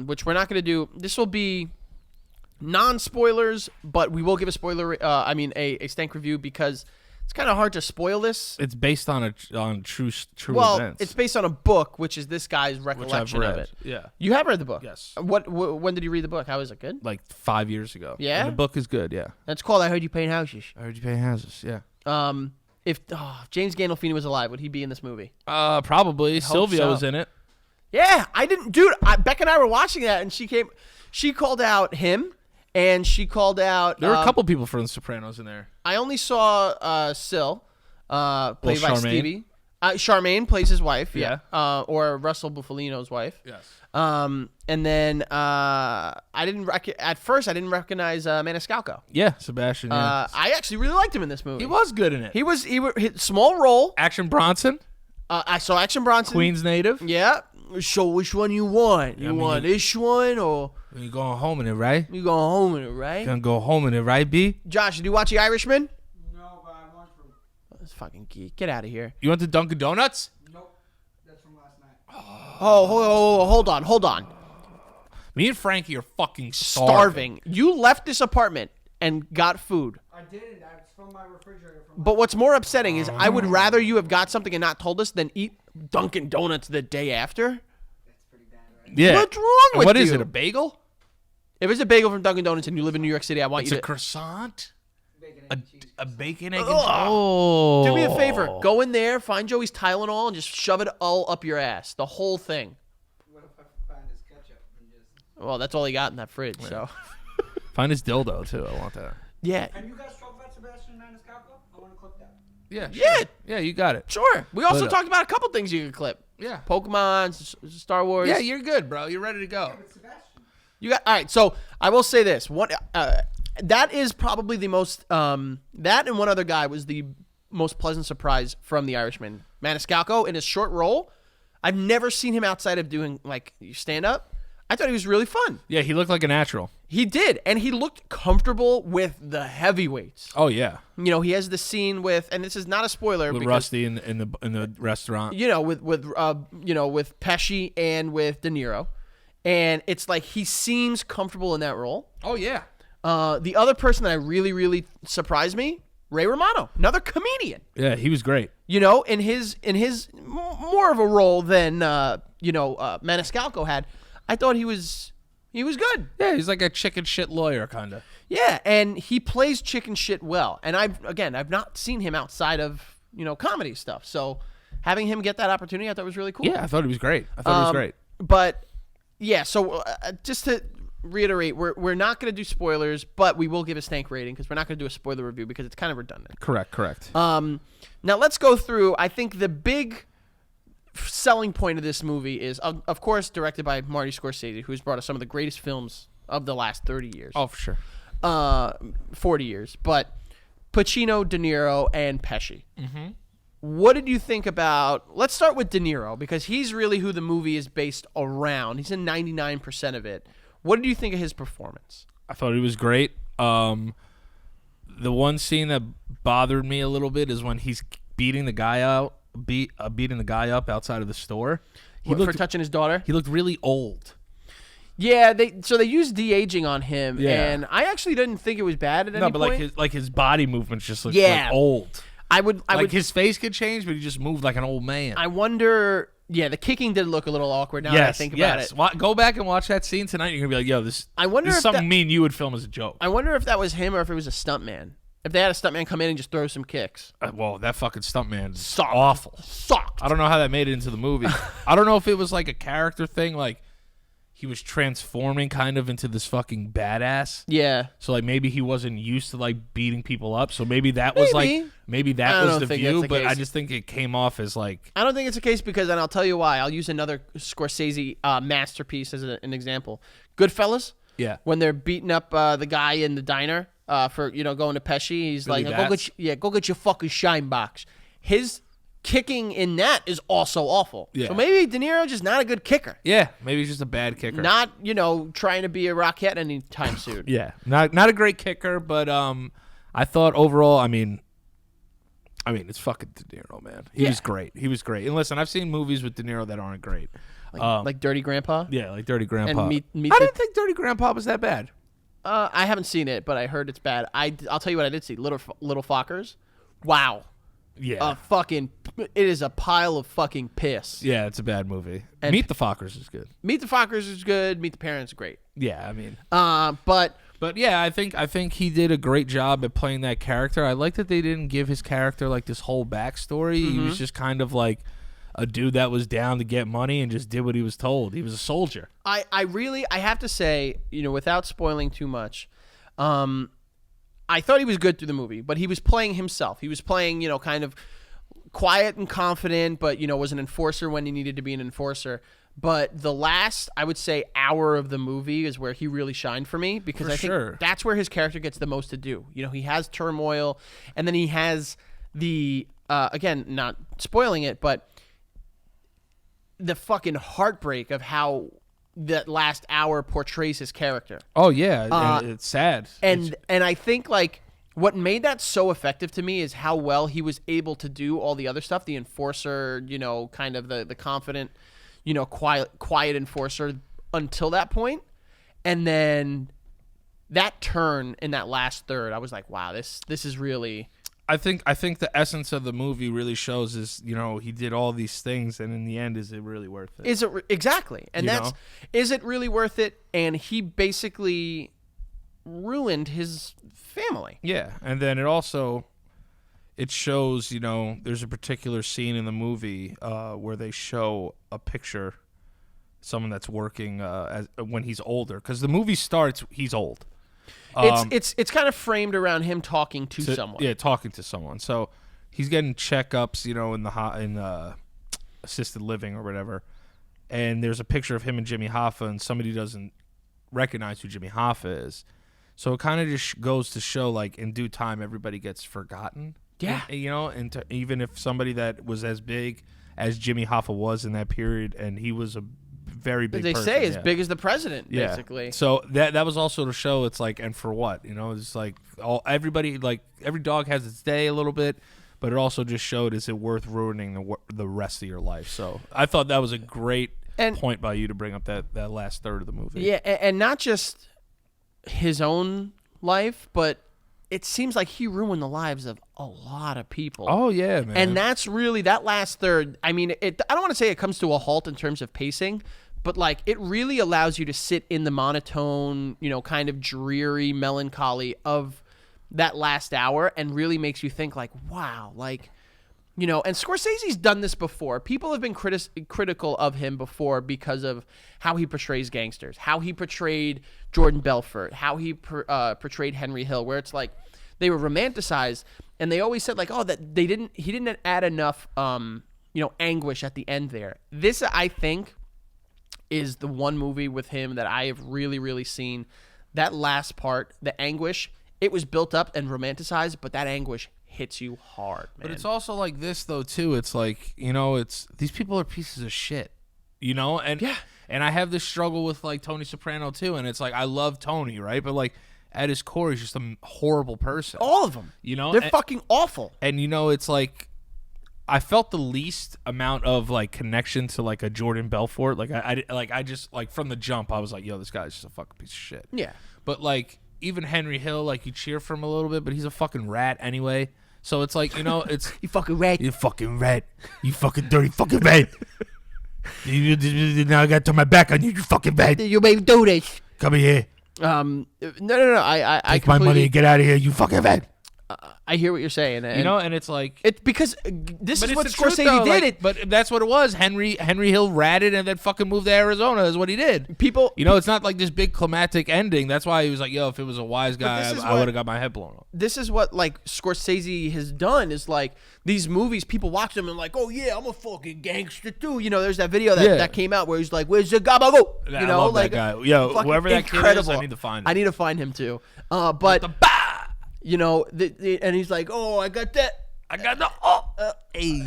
Which we're not going to do. This will be non-spoilers, but we will give a spoiler. A stank review, because it's kind of hard to spoil this. It's based on true Well, events. it's based on a book, which is this guy's which I've recollection read. of it. Yeah. You have read the book? Yes. When did you read the book? How is it good? Like 5 years ago. Yeah? And the book is good, yeah. That's called I Heard You Paint Houses. I heard you pay houses, yeah. If James Gandolfini was alive, would he be in this movie? Probably. hope Sylvia so. was in it. Yeah, I didn't, dude. Beck and I were watching that, and she called out him, and she called out. There were a couple people from The Sopranos in there. I only saw Syl, played by Charmaine. Stevie. Charmaine plays his wife, Yeah. or Russell Bufalino's wife. Yes. And then at first I didn't recognize Maniscalco. Yeah, Sebastian. Yeah. I actually really liked him in this movie. He was good in it. He was small role. Action Bronson, I saw Action Bronson. Queens native. Yeah. So which one you want? You want this one, or You going home in it, right? you going home in it, right? Gonna go home in it, right, B? Josh, did you watch The Irishman? No, but I want to. This fucking geek. Get out of here. You went to Dunkin' Donuts? Nope. That's from last night. Oh, hold on. Me and Frankie are fucking Starving. You left this apartment and got food. I didn't. That's from my refrigerator. But what's more upsetting is I would rather you have got something and not told us than eat Dunkin' Donuts the day after. That's pretty bad, right? Yeah. What's wrong with What you? is it, a bagel? If it's a bagel from Dunkin' Donuts and you live in New York City, I want It's you a to croissant? Bacon, egg, and cheese. A bacon, egg, and Ugh. Oh. do me a favor. Go in there, find Joey's Tylenol, and just shove it all up your ass. The whole thing. What if I find this ketchup and just... Well, that's all he got in that fridge. So, Find his dildo, too. I want that. yeah, And you guys talk about Sebastian Maniscalco? I want to clip that. Yeah. Yeah. Sure. Yeah, you got it. sure. We also But, talked about a couple things you could clip. Yeah. Pokemon, Star Wars. Yeah, you're good, bro. You're ready to go. With Sebastian. You got all right. So I will say this: that is probably the most. That and one other guy was the most pleasant surprise from The Irishman. Maniscalco in his short role. I've never seen him outside of doing like stand up. I thought he was really fun. Yeah, he looked like a natural. He did, and he looked comfortable with the heavyweights. Oh, yeah. You know, he has the scene with, and this is not a spoiler, With because, Rusty in the restaurant. you know, with Pesci and with De Niro, and it's like he seems comfortable in that role. Oh, yeah. The other person that really, really surprised me, Ray Romano, another comedian. Yeah, he was great. You know, in his more of a role than Maniscalco had. I thought he was good. Yeah, he's like a chicken shit lawyer, kind of. Yeah, and he plays chicken shit well. And I've not seen him outside of comedy stuff. So having him get that opportunity, I thought was really cool. Yeah, I thought he was great. But yeah, so just to reiterate, we're not going to do spoilers, but we will give a Stank rating because we're not going to do a spoiler review because it's kind of redundant. Correct. Now let's go through. I think the big selling point of this movie is, of course, directed by Marty Scorsese, who's brought us some of the greatest films of the last 30 years. Oh, for sure. 40 years. But Pacino, De Niro, and Pesci. Mm-hmm. What did you think about... Let's start with De Niro, because he's really who the movie is based around. He's in 99% of it. What did you think of his performance? I thought he was great. The one scene that bothered me a little bit is when he's beating the guy up outside of the store. For touching his daughter? He looked really old. Yeah, they used de-aging on him, Yeah. and I actually didn't think it was bad at any point. But his body movements just looked like old. I would his face could change, but he just moved like an old man. I wonder. Yeah, the kicking did look a little awkward now that I think about it. Go back and watch that scene tonight. You're gonna be like, "Yo, this is something me and you would film as a joke." I wonder if that was him or if it was a stuntman. If they had a stuntman come in and just throw some kicks. Well, that fucking stuntman Sucked. awful. Sucked. I don't know how that made it into the movie. I don't know if it was like a character thing, like he was transforming kind of into this fucking badass. Yeah. So like maybe he wasn't used to like beating people up. So maybe that was the view. But I just think it came off as like, I don't think it's the case because, and I'll tell you why. I'll use another Scorsese masterpiece as an example. Goodfellas. Yeah. When they're beating up the guy in the diner for going to Pesci, he's Billy like, go get your fucking shine box. His kicking in that is also awful. Yeah. So maybe De Niro just not a good kicker. yeah, maybe he's just a bad kicker. Not, trying to be a Rockette anytime soon. Yeah, not a great kicker, but I thought overall, I mean, it's fucking De Niro, man. He was great. He was great. And listen, I've seen movies with De Niro that aren't great. Like Dirty Grandpa? Yeah, like Dirty Grandpa. And I didn't think Dirty Grandpa was that bad. I haven't seen it, but I heard it's bad. I'll tell you what I did see. Little Fockers. Wow. Yeah. It is a pile of fucking piss. Yeah, it's a bad movie. And Meet the Fockers is good. Meet the Fockers is good. Meet the Parents is great. Yeah, I mean. But yeah, I think he did a great job at playing that character. I like that they didn't give his character like this whole backstory. Mm-hmm. He was just kind of like a dude that was down to get money and just did what he was told. He was a soldier. I have to say, without spoiling too much, I thought he was good through the movie, but he was playing himself. He was playing, kind of quiet and confident, but, was an enforcer when he needed to be an enforcer. But the last, I would say, hour of the movie is where he really shined for me because I think that's where his character gets the most to do. He has turmoil, and then he has the, again, not spoiling it, but the fucking heartbreak of how that last hour portrays his character. Oh yeah, it's sad. And I think like what made that so effective to me is how well he was able to do all the other stuff, the enforcer, kind of the confident, quiet enforcer until that point. And then that turn in that last third, I was like, wow, this is really I think the essence of the movie really shows is, he did all these things, and in the end, is it really worth it? Is it exactly? And is it really worth it? And he basically ruined his family. Yeah, and then it shows, there's a particular scene in the movie where they show a picture, someone that's working when he's older, because the movie starts, he's old. It's kind of framed around him talking to someone. Yeah, talking to someone. So he's getting checkups, in assisted living or whatever. And there's a picture of him and Jimmy Hoffa, and somebody doesn't recognize who Jimmy Hoffa is. So it kind of just goes to show, like, in due time, everybody gets forgotten. Yeah. And even if somebody that was as big as Jimmy Hoffa was in that period, and he was a very big they person, say as big as the president, basically. So that was also to show it's like, and for what, it's like everybody, like every dog has its day a little bit, but it also just showed, is it worth ruining the rest of your life? So I thought that was a great point by you to bring up that last third of the movie. Yeah, and not just his own life, but it seems like he ruined the lives of a lot of people. Oh yeah, man. And that's really that last third. I mean, I don't want to say it comes to a halt in terms of pacing, but like it really allows you to sit in the monotone, kind of dreary melancholy of that last hour, and really makes you think like, wow, like You know, and Scorsese's done this before. People have been critical of him before because of how he portrays gangsters, how he portrayed Jordan Belfort, how he portrayed Henry Hill, where it's like they were romanticized, and they always said like, oh, that he didn't add enough, anguish at the end there. This, I think, is the one movie with him that I have really, really seen. That last part, the anguish, it was built up and romanticized, but that anguish hits you hard, man. But it's also like this though too. It's like, it's these people are pieces of shit, and yeah. And I have this struggle with like Tony Soprano too, and it's like I love Tony, right? But like at his core, he's just a horrible person. All of them, they're fucking awful. And it's like I felt the least amount of like connection to like a Jordan Belfort. Like I just like from the jump, I was like, yo, this guy's just a fucking piece of shit. Yeah. But like even Henry Hill, like you cheer for him a little bit, but he's a fucking rat anyway. So it's like, it's you fucking rat. You fucking rat. You fucking dirty fucking rat. Now I got to turn my back on you. You fucking rat. You may do this. Come here. No. I take my money and get out of here. You fucking rat. I hear what you're saying, and it's like it's because this is what Scorsese did. It, but that's what it was. Henry Hill ratted and then fucking moved to Arizona. Is what he did. People, it's not like this big climactic ending. That's why he was like, yo, if it was a wise guy, I would have got my head blown off. This is what like Scorsese has done. Is like these movies, people watch them and like, oh yeah, I'm a fucking gangster too. There's that video that came out where he's like, where's the gabago? I love like that guy. Yo, whoever that kid is, I need to find him. I need to find him too. But and he's like, oh, I got that. I got the hey.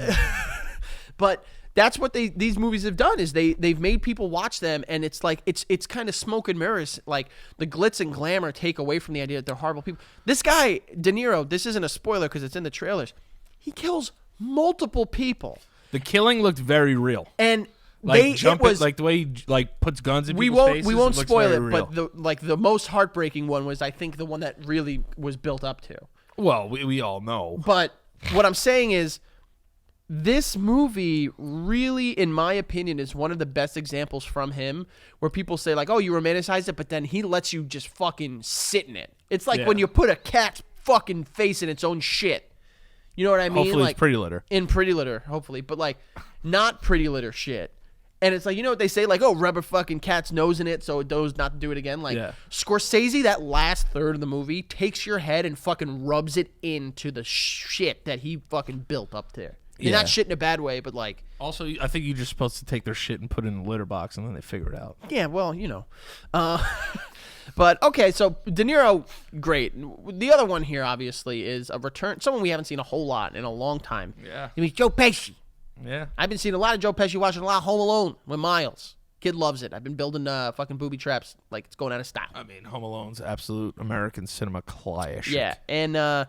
But that's what these movies have done is they've made people watch them, and it's like it's kind of smoke and mirrors, like the glitz and glamour take away from the idea that they're horrible people. This guy De Niro, this isn't a spoiler because it's in the trailers. He kills multiple people. The killing looked very real, and like the way he like puts guns in people's faces. We won't spoil it, but the most heartbreaking one was I think the one that really was built up to. Well, we all know. But what I'm saying is, this movie really, in my opinion, is one of the best examples from him where people say like, oh, you romanticize it, but then he lets you just fucking sit in it. It's like when you put a cat's fucking face in its own shit. You know what I mean? Hopefully like, it's Pretty Litter. In Pretty Litter, hopefully. But like, not Pretty Litter shit. And it's like, what they say? Like, oh, rub a fucking cat's nose in it so it knows not to do it again. Like, Scorsese, that last third of the movie, takes your head and fucking rubs it into the shit that he fucking built up there. Yeah. Not shit in a bad way, but like... Also, I think you're just supposed to take their shit and put it in the litter box and then they figure it out. Yeah, well, But, okay, so De Niro, great. The other one here, obviously, is a return... Someone we haven't seen a whole lot in a long time. Yeah. It was Joe Pesci. Yeah. I've been seeing a lot of Joe Pesci, watching a lot of Home Alone with Miles. Kid loves it. I've been building fucking booby traps like it's going out of style. I mean, Home Alone's absolute American cinema classic. Yeah, and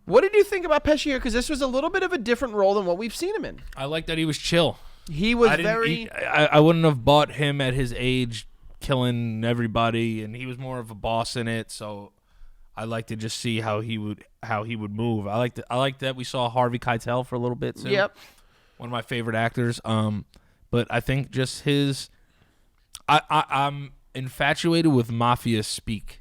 what did you think about Pesci here? Because this was a little bit of a different role than what we've seen him in. I like that he was chill. He was I wouldn't have bought him at his age killing everybody, and he was more of a boss in it, so I like to just see how he would move. I like that we saw Harvey Keitel for a little bit too. Yep. One of my favorite actors. But I think just his I'm infatuated with mafia speak.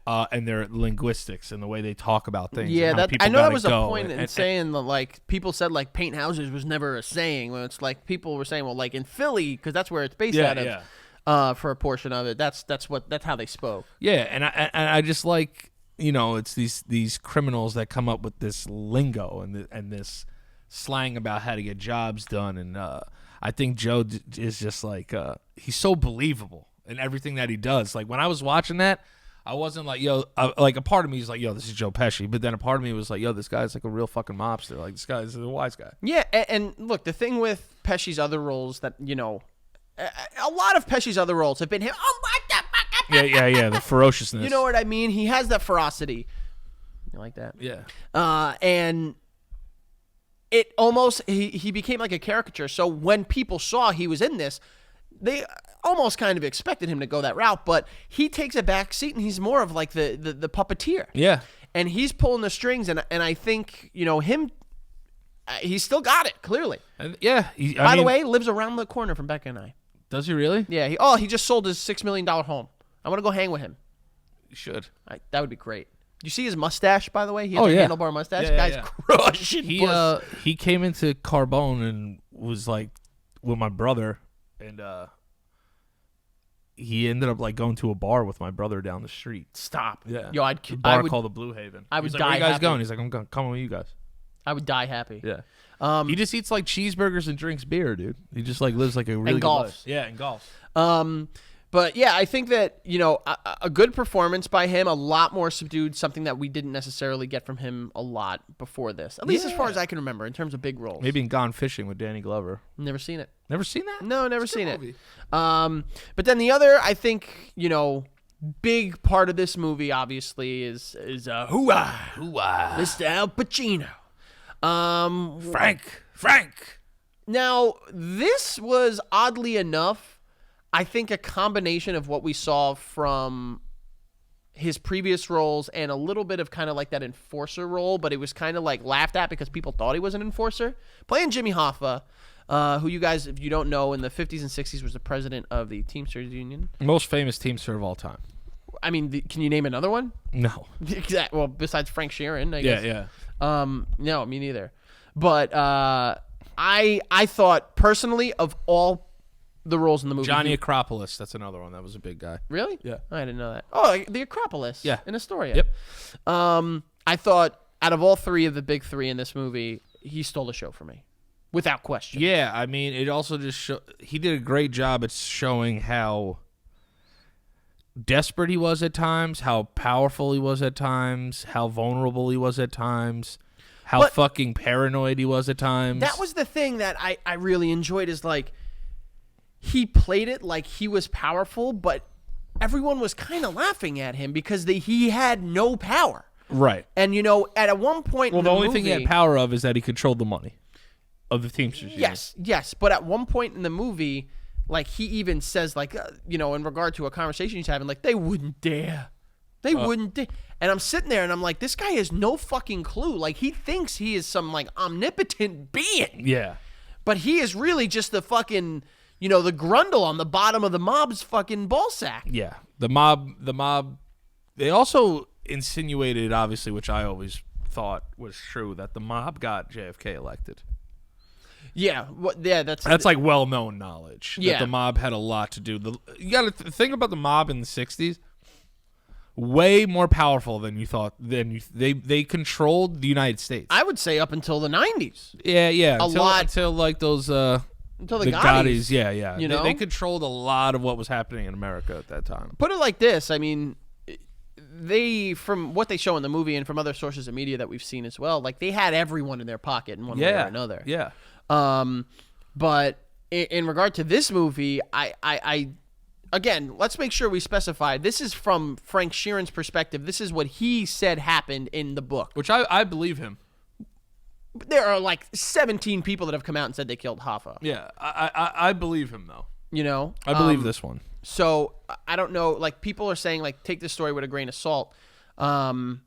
And their linguistics and the way they talk about things. Yeah, I know that was a point in saying that, like, people said, like, paint houses was never a saying. When it's like people were saying, well, like, in Philly, because that's where it's based out of, for a portion of it. That's how they spoke. Yeah, and I just like, it's these criminals that come up with this lingo and this slang about how to get jobs done. And I think Joe is just like, he's so believable in everything that he does. Like, when I was watching that, I wasn't like, yo, like a part of me is like, yo, this is Joe Pesci. But then a part of me was like, yo, this guy's like a real fucking mobster. Like, this guy's a wise guy. Yeah, and look, the thing with Pesci's other roles that, a lot of Pesci's other roles have been him. Oh, what the fuck? Yeah, the ferociousness. You know what I mean? He has that ferocity. You like that? Yeah. And it almost, he became like a caricature. So when people saw he was in this, they almost kind of expected him to go that route, but he takes a back seat and he's more of like the puppeteer. Yeah. And he's pulling the strings, and I think, him, he's still got it, clearly. Yeah. By the way, lives around the corner from Becca and I. Does he really? Yeah. He just sold his $6 million home. I want to go hang with him. You should. That would be great. You see his mustache, by the way? He has Oh, a yeah. handlebar mustache. Yeah, yeah, Guy's yeah. crushing puss. He came into Carbone and was like with my brother, and he ended up like going to a bar with my brother down the street. Stop. Yeah. Yo, A bar called the Blue Haven. I would He's like, die where you guys happy. going? He's like, I'm coming with you guys. I would die happy. Yeah. He just eats like cheeseburgers and drinks beer, dude. He just like lives like a really And good golfs. life. Yeah, and golf. But yeah, I think that, a good performance by him, a lot more subdued, something that we didn't necessarily get from him a lot before this. At least as far as I can remember, in terms of big roles. Maybe in Gone Fishing with Danny Glover. Never seen it. Never seen that? No, never It's a seen good it. movie. But then the other, I think, big part of this movie, obviously, is Hoo-ah, Mr. Al Pacino. Frank. Now, this was, oddly enough, I think a combination of what we saw from his previous roles and a little bit of kind of like that enforcer role, but it was kind of like laughed at because people thought he was an enforcer. Playing Jimmy Hoffa, who you guys, if you don't know, in the 50s and 60s was the president of the Teamsters Union. Most famous Teamster of all time. I mean, can you name another one? No. Well, besides Frank Sheeran, I guess. Yeah. No, me neither. But I thought personally of all the roles in the movie, Johnny Acropolis. That's another one. That was a big guy. Really? Yeah. I didn't know that. Oh, the Acropolis. Yeah. In Astoria. Yep. I thought out of all three of the big three in this movie, he stole the show for me, without question. Yeah, I mean, it also just he did a great job at showing how desperate he was at times, how powerful he was at times, how vulnerable he was at times, how But fucking paranoid he was at times. That was the thing that I really enjoyed is like he played it like he was powerful, but everyone was kind of laughing at him because he had no power. right. And, at one point Well, in the the only movie, thing he had power of is that he controlled the money of the Teamsters. Union. Yes. But at one point in the movie, like he even says, like, in regard to a conversation he's having, like, they wouldn't dare. They wouldn't dare. And I'm sitting there and I'm like, this guy has no fucking clue. Like, he thinks he is some, like, omnipotent being. Yeah. But he is really just the fucking, the grundle on the bottom of the mob's fucking ball sack. Yeah. The mob, they also insinuated, obviously, which I always thought was true, that the mob got JFK elected. Yeah. That's like well-known knowledge. Yeah. That the mob had a lot to do. You got to think about the mob in the 60s. Way more powerful than you thought. They controlled the United States. I would say up until the 90s. Yeah. lot. Until like those Until the Gaudis. Gaudis. Yeah. You They know? controlled a lot of what was happening in America at that time. Put it like this. I mean, from what they show in the movie and from other sources of media that we've seen as well, like they had everyone in their pocket in one way or another. Yeah. But in regard to this movie, I again, let's make sure we specify this is from Frank Sheeran's perspective. This is what he said happened in the book. Which I believe him. There are like 17 people that have come out and said they killed Hoffa. Yeah. I believe him though. I believe this one. So I don't know. Like people are saying, like take this story with a grain of salt. But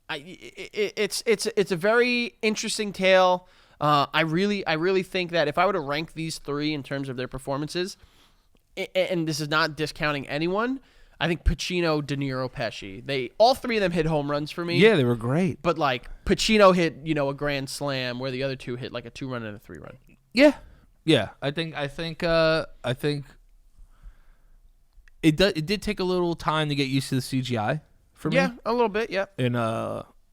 it's a very interesting tale. I really think that if I were to rank these three in terms of their performances, and this is not discounting anyone, I think Pacino, De Niro, Pesci, all three of them hit home runs for me. Yeah, they were great. But like Pacino hit, a grand slam, where the other two hit like a 2-run and a 3-run. Yeah. I think it did take a little time to get used to the CGI for me. Yeah, a little bit. Yeah. And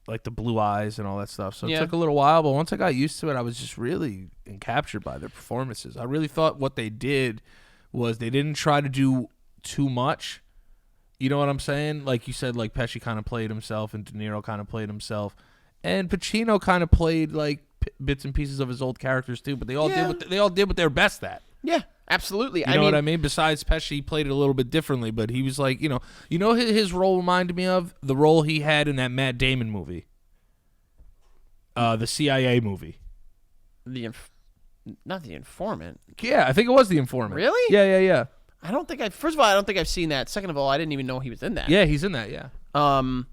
like the blue eyes and all that stuff. So it Yeah. took a little while, but once I got used to it, I was just really encaptured by their performances. I really thought what they did was they didn't try to do too much. You know what I'm saying? Like you said, like Pesci kind of played himself and De Niro kind of played himself. And Pacino kind of played like bits and pieces of his old characters too, but they all did what they were best at. Yeah, absolutely. You know what I mean? Besides Pesci, he played it a little bit differently, but he was like, his role reminded me of the role he had in that Matt Damon movie, the CIA movie. Not the Informant. Yeah, I think it was The Informant. Really? Yeah. First of all, I don't think I've seen that. Second of all, I didn't even know he was in that. Yeah, he's in that. Yeah. And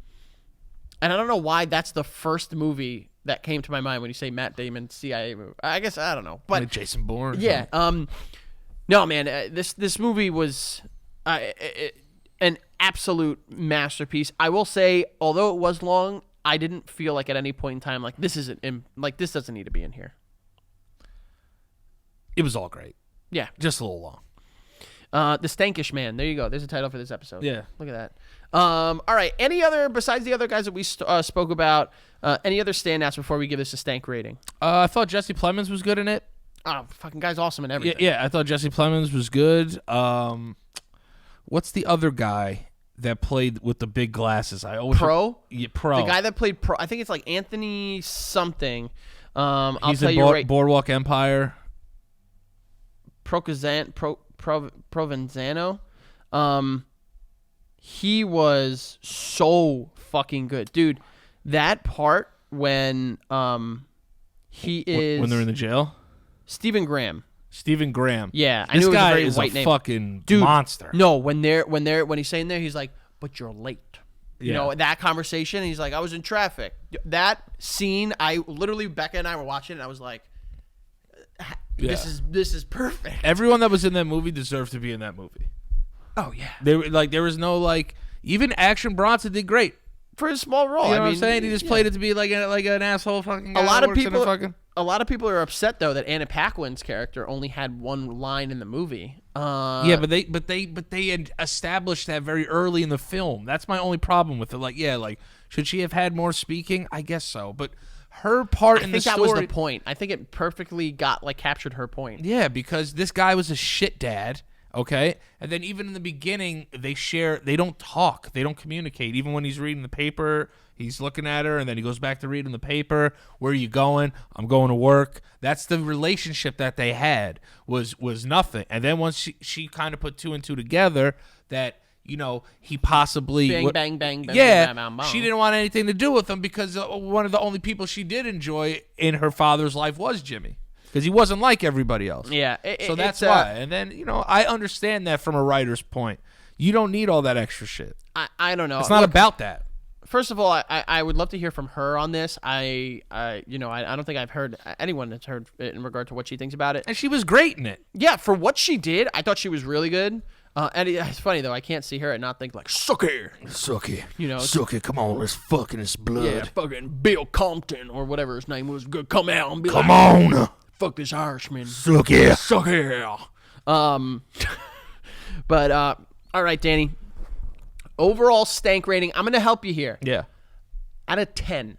I don't know why that's the first movie that came to my mind when you say Matt Damon CIA movie. I guess I don't know, but Like Jason Bourne. yeah. No, man, this movie was. an absolute masterpiece. I will say, although it was long, I didn't feel like at any point in time like this doesn't need to be in here. It was all great. Yeah, Just a little long. the Stankishman. There you go. There's a title for this episode. Yeah. Look at that. All right. Any other besides the other guys that we spoke about? Any other standouts before we give this a Stank rating? I thought Jesse Plemons was good in it. Oh, fucking guy's awesome in everything. Yeah, I thought Jesse Plemons was good. What's the other guy that played with the big glasses? Pro? Yeah, Pro. The guy that played Pro. I think it's like Anthony something. I'll He's tell in you right. Boardwalk Empire. Provenzano. He was so fucking good, dude. That part when he is When they're in the jail. Stephen Graham. Stephen Graham. Yeah, I This knew it was a guy very is white a name. fucking Dude, monster. No, when he's saying there, he's like, "But you're late." You Yeah. know, that conversation. He's like, "I was in traffic." That scene, I literally, Becca and I were watching, and I was like, "This is perfect." Everyone that was in that movie deserved to be in that movie. Oh yeah, There was no even Action Bronson did great. for his small role. You know I what mean, I'm saying? He just played it to be like an asshole fucking guy. A lot that of works in people. fucking... A lot of people are upset though that Anna Paquin's character only had one line in the movie. Yeah, but they had established that very early in the film. That's my only problem with it. Should she have had more speaking? I guess so, but her part in the story. I think that was the point. I think it perfectly captured her point. Yeah, because this guy was a shit dad. Okay, and then even in the beginning, they don't talk, they don't communicate. Even when he's reading the paper, he's looking at her, and then he goes back to reading the paper. Where are you going? I'm going to work. That's the relationship that they had was nothing. And then once she kind of put two and two together, that he possibly Bang, bang, bang, bang, yeah, bang, bang, bang. she didn't want anything to do with him because one of the only people she did enjoy in her father's life was Jimmy. Because he wasn't like everybody else. Yeah. So that's why. And then, I understand that from a writer's point. You don't need all that extra shit. I don't know. It's not about that. First of all, I would love to hear from her on this. I don't think I've heard anyone that's heard it in regard to what she thinks about it. And she was great in it. Yeah, for what she did, I thought she was really good. And it's funny, though. I can't see her and not think, suck it. Suck it. You know, Suck it. Come on, let's fuck in his blood. Yeah, fucking Bill Compton or whatever his name was. Good, come out and be Come like, on. fuck this Irishman. Suck it. Suck it. But, all right, Danny. Overall stank rating, I'm going to help you here. Yeah. Out of 10.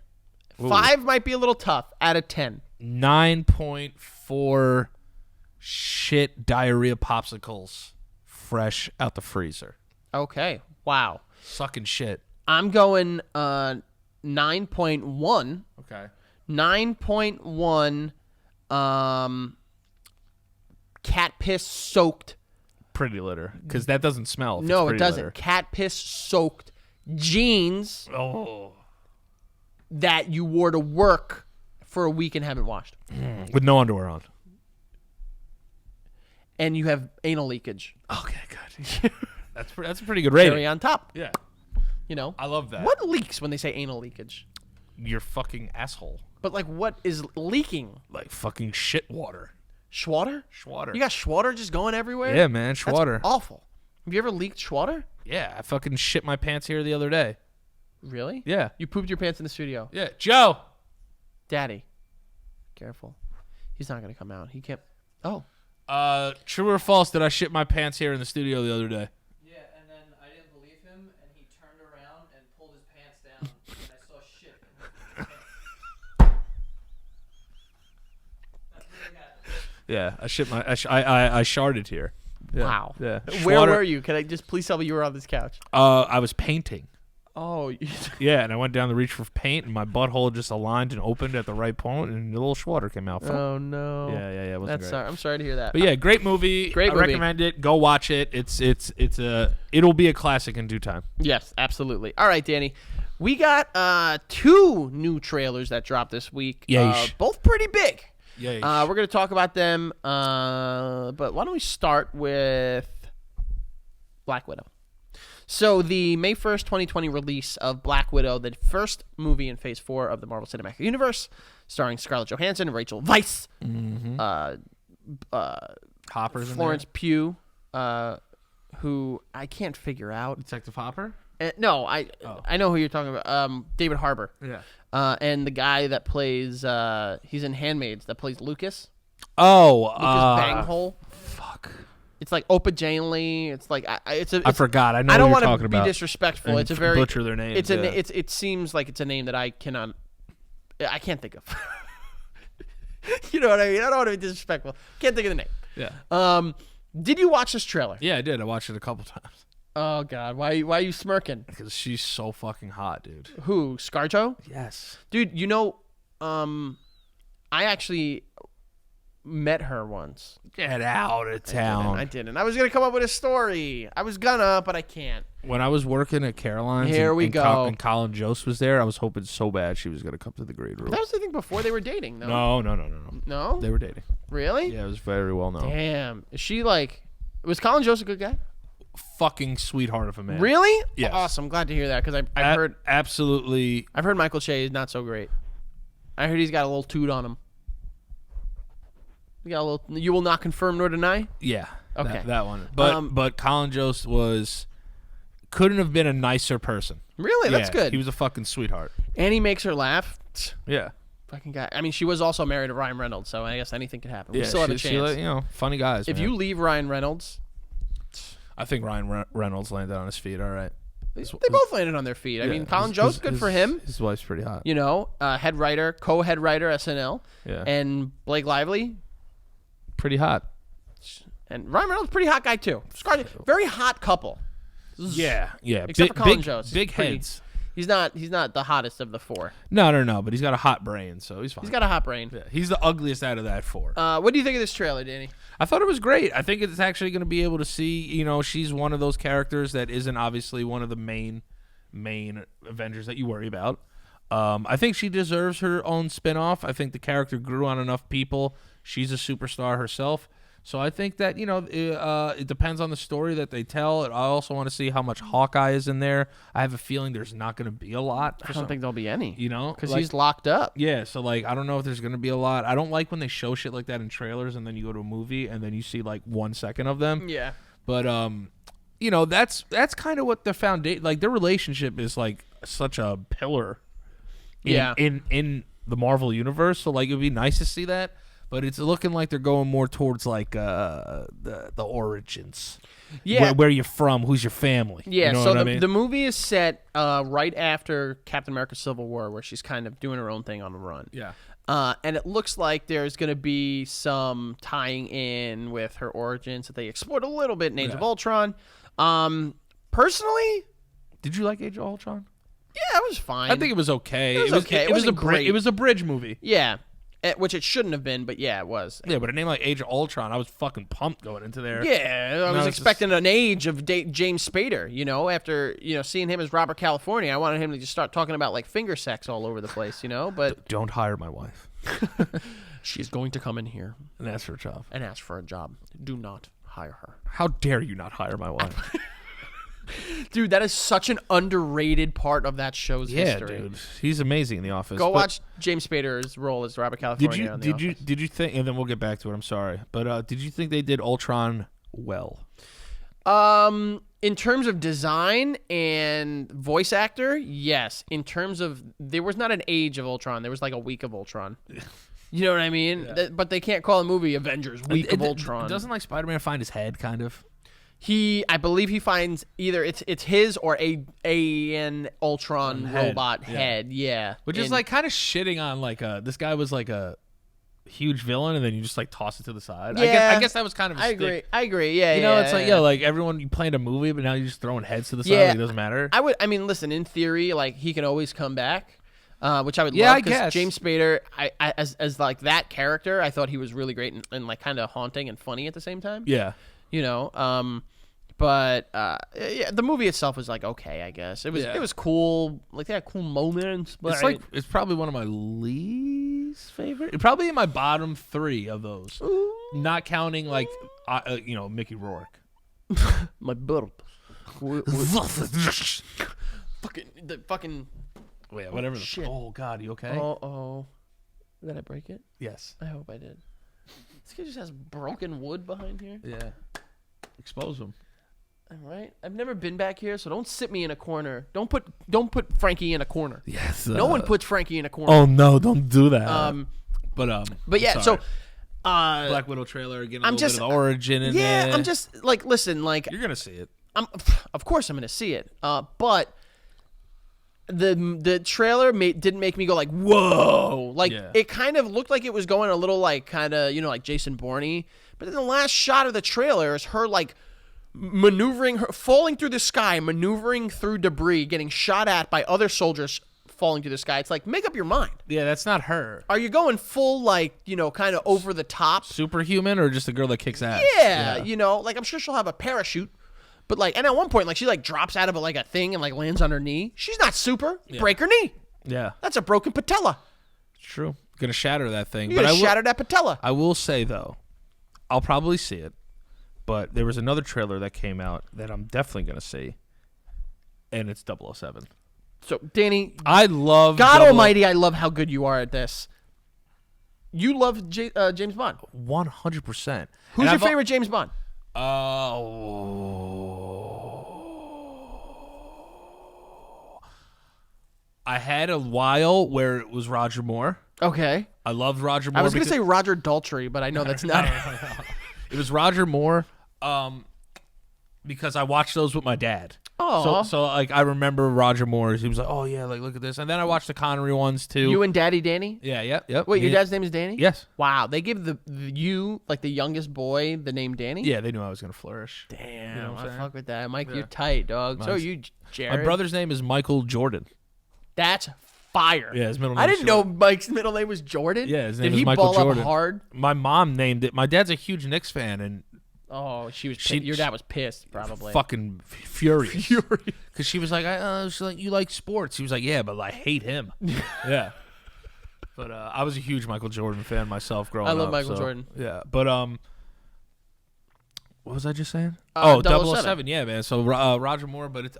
5 might be a little tough. Out of 10. 9.4 shit diarrhea popsicles fresh out the freezer. Okay. Wow. Sucking shit. I'm going 9.1. Okay. 9.1 cat piss soaked. Pretty litter. Because that doesn't smell. No, it doesn't. Litter. Cat piss soaked jeans Oh. that you wore to work for a week and haven't washed. With no underwear on. And you have anal leakage. Okay, good. That's a pretty good rating. Cherry on top. Yeah. I love that. What leaks when they say anal leakage? Your fucking asshole. But what is leaking? Like fucking shit water. Schwatter? Schwatter. You got schwatter just going everywhere? Yeah, man, schwatter. That's awful. Have you ever leaked schwatter? Yeah, I fucking shit my pants here the other day. Really? Yeah. You pooped your pants in the studio. Yeah. Joe. Daddy. Careful. He's not going to come out. He can't. Oh. True or false that I shit my pants here in the studio the other day? Yeah, and then I didn't believe him, and he turned around and pulled his pants down, and I saw shit in his pants. That really happened. Yeah, I shit my. I sharded here. Yeah. Wow. Yeah. Where Schwatter- were you? Can I just please tell me you were on this couch? I was painting. Oh. Yeah, and I went down to reach for paint, and my butthole just aligned and opened at the right point, and a little schwatter came out. Oh, no. Yeah. It wasn't That's great. I'm sorry to hear that. But yeah, great movie. Great I movie. recommend it. Go watch it. It'll be a classic in due time. Yes, absolutely. All right, Danny. We got 2 new trailers that dropped this week. Yeesh. Both pretty big. Yeah. We're going to talk about them, but why don't we start with Black Widow? So the May 1st, 2020 release of Black Widow, the first movie in Phase 4 of the Marvel Cinematic Universe, starring Scarlett Johansson, Rachel Weisz, Hoppers. Florence Pugh, who I can't figure out. Detective Hopper. No, I know who you're talking about. David Harbour. Yeah. And the guy that plays he's in Handmaids that plays Lucas. Oh, Lucas Banghole. Fuck. It's like Opa Janely. It's like I forgot. I know. I don't want want to be disrespectful. And It's a very butcher their names. It's it seems like it's a name that I can't think of. You know what I mean? I don't want to be disrespectful. Can't think of the name. Yeah. Did you watch this trailer? Yeah, I did. I watched it a couple times. Oh God, why are you smirking? Because she's so fucking hot, dude. Who? ScarJo? Yes. Dude, I actually met her once. Get out of town. I didn't. I was gonna come up with a story. I was gonna, but I can't. When I was working at Caroline's, Here we go. And Colin Jost was there, I was hoping so bad she was gonna come to the grade room. That was the thing before they were dating. No. No. No. They were dating. Really? Yeah, it was very well known. Damn. Is she like? Was Colin Jost a good guy? Fucking sweetheart of a man. Really? Yes. Awesome. Glad to hear that because I've heard absolutely. I've heard Michael Che is not so great. I heard he's got a little toot on him. You got a little. You will not confirm nor deny. Yeah. Okay. That one. But Colin Jost couldn't have been a nicer person. Really? That's Yeah, good. He was a fucking sweetheart. And he makes her laugh. Yeah. Fucking guy. I mean, she was also married to Ryan Reynolds, so I guess anything could happen. We Yeah, still have a she, chance. funny guys. If man. you leave Ryan Reynolds, I think Ryan Reynolds landed on his feet. All right. they both landed on their feet. I mean, Colin Jost, good for him. His wife's pretty hot. You know, head writer, co-head writer, SNL. Yeah. And Blake Lively. Pretty hot. And Ryan Reynolds, pretty hot guy, too. Very hot couple. Yeah. Except for Colin Jost. Big heads. He's not the hottest of the four. No. But he's got a hot brain, so he's fine. He's got a hot brain. Yeah, he's the ugliest out of that four. What do you think of this trailer, Danny? I thought it was great. I think it's actually going to be able to see, she's one of those characters that isn't obviously one of the main Avengers that you worry about. I think she deserves her own spinoff. I think the character grew on enough people. She's a superstar herself. So I think that, it depends on the story that they tell. I also want to see how much Hawkeye is in there. I have a feeling there's not going to be a lot. I don't think there'll be any. Because Like, he's locked up. yeah, so, I don't know if there's going to be a lot. I don't like when they show shit like that in trailers and then you go to a movie and then you see, 1 second of them. Yeah. But, that's kind of what the foundation, their relationship is, such a pillar in the Marvel universe. So, it would be nice to see that. But it's looking like they're going more towards the origins. Yeah. Where you're from, who's your family. Yeah, You know so what I mean? the movie is set right after Captain America Civil War, where she's kind of doing her own thing on the run. Yeah. And it looks like there's going to be some tying in with her origins that they explored a little bit in Age of Ultron. Personally, Did you like Age of Ultron? yeah, it was fine. I think it was okay. It was okay. It wasn't great. It was a bridge movie. Yeah. Which it shouldn't have been, but yeah, it was. Yeah, but a name like Age of Ultron, I was fucking pumped going into there. Yeah, I was it's expecting an age of James Spader, after, seeing him as Robert California. I wanted him to just start talking about, finger sex all over the place, but... Don't hire my wife. She's going to come in here And ask for a job. and ask for a job. Do not hire her. How dare you not hire my wife? Dude, that is such an underrated part of that show's history. Dude. He's amazing in The Office. Go But watch James Spader's role as Robert California on The Office. Did you think, and then we'll get back to it, I'm sorry, but did you think they did Ultron well? In terms of design and voice actor, yes. In terms of, there was not an age of Ultron. There was a week of Ultron. You know what I mean? Yeah. But they can't call a movie Avengers Week of Ultron. Doesn't Spider-Man find his head, kind of? I believe he finds either it's his or an Ultron robot head. Yeah. Which is kind of shitting on this guy was a huge villain, and then you just toss it to the side. Yeah. I guess that was kind of a stick. I agree. Yeah. It's everyone, you planned a movie, but now you're just throwing heads to the side. It doesn't matter. Listen, in theory, he can always come back. Which I would Yeah, love, I guess. James Spader, as that character, I thought he was really great and kind of haunting and funny at the same time. Yeah. But the movie itself was okay, I guess. It was cool. They had cool moments, but It's probably one of my least favorite. Probably in my bottom 3 of those. Ooh. Not counting Mickey Rourke. My burp. fucking Wait, whatever. shit. Oh God, you okay? Oh. Did I break it? Yes. I hope I did. This guy just has broken wood behind here. Yeah. Expose him. All right. I've never been back here, so don't sit me in a corner. Don't put Frankie in a corner. Yes. No one puts Frankie in a corner. Oh no! Don't do that. But yeah. sorry. So. Black Widow trailer getting a I'm little just bit of the origin in yeah. it. I'm just like listen. Like You're gonna see it. of course I'm gonna see it. But the trailer didn't make me go like whoa. Like it kind of looked like it was going a little like kind of like Jason Bourne. But then the last shot of the trailer is her like maneuvering, her falling through the sky, maneuvering through debris, getting shot at by other soldiers falling through the sky. It's like, make up your mind. Yeah, that's not her. Are you going full like kind of over the top? Superhuman or just a girl that kicks ass? Yeah, like I'm sure she'll have a parachute. But like, and at one point, like she like drops out of like a thing and like lands on her knee. She's not super. Break her knee. Yeah, that's a broken patella. It's true. Gonna shatter that thing. You're gonna shatter that patella. I will say though, I'll probably see it. But there was another trailer that came out that I'm definitely gonna see, and it's 007. So Danny, I love God Almighty. I love how good you are at this. You love James Bond. 100%. Who's your favorite James Bond? I had a while where it was Roger Moore. Okay. I loved Roger Moore. I was going to say Roger Daltrey, but I know that's not. It was Roger Moore because I watched those with my dad. Oh. So like I remember Roger Moore. He was like, oh yeah, like look at this. And then I watched the Connery ones too. You and Daddy Danny? Yeah, yep. Wait, your dad's name is Danny? Yes. Wow, they give the youngest boy the name Danny? Yeah, they knew I was going to flourish. Damn, You know what I'm I saying? fuck with that. Mike, you're tight, dog. So are you, Jared. My brother's name is Michael Jordan. That's fire. Yeah, his middle name I is didn't know Mike's middle name was Jordan. Yeah, his name Did is he Michael ball Jordan. up hard? My mom named it. My dad's a huge Knicks fan, and Oh, your dad was pissed, probably. fucking furious. Because she was like, she's like, you like sports? He was like, yeah, but I hate him. Yeah. But I was a huge Michael Jordan fan myself growing up. I love Michael Jordan. Yeah, but what was I just saying? 007. Yeah, man. So Roger Moore, but it's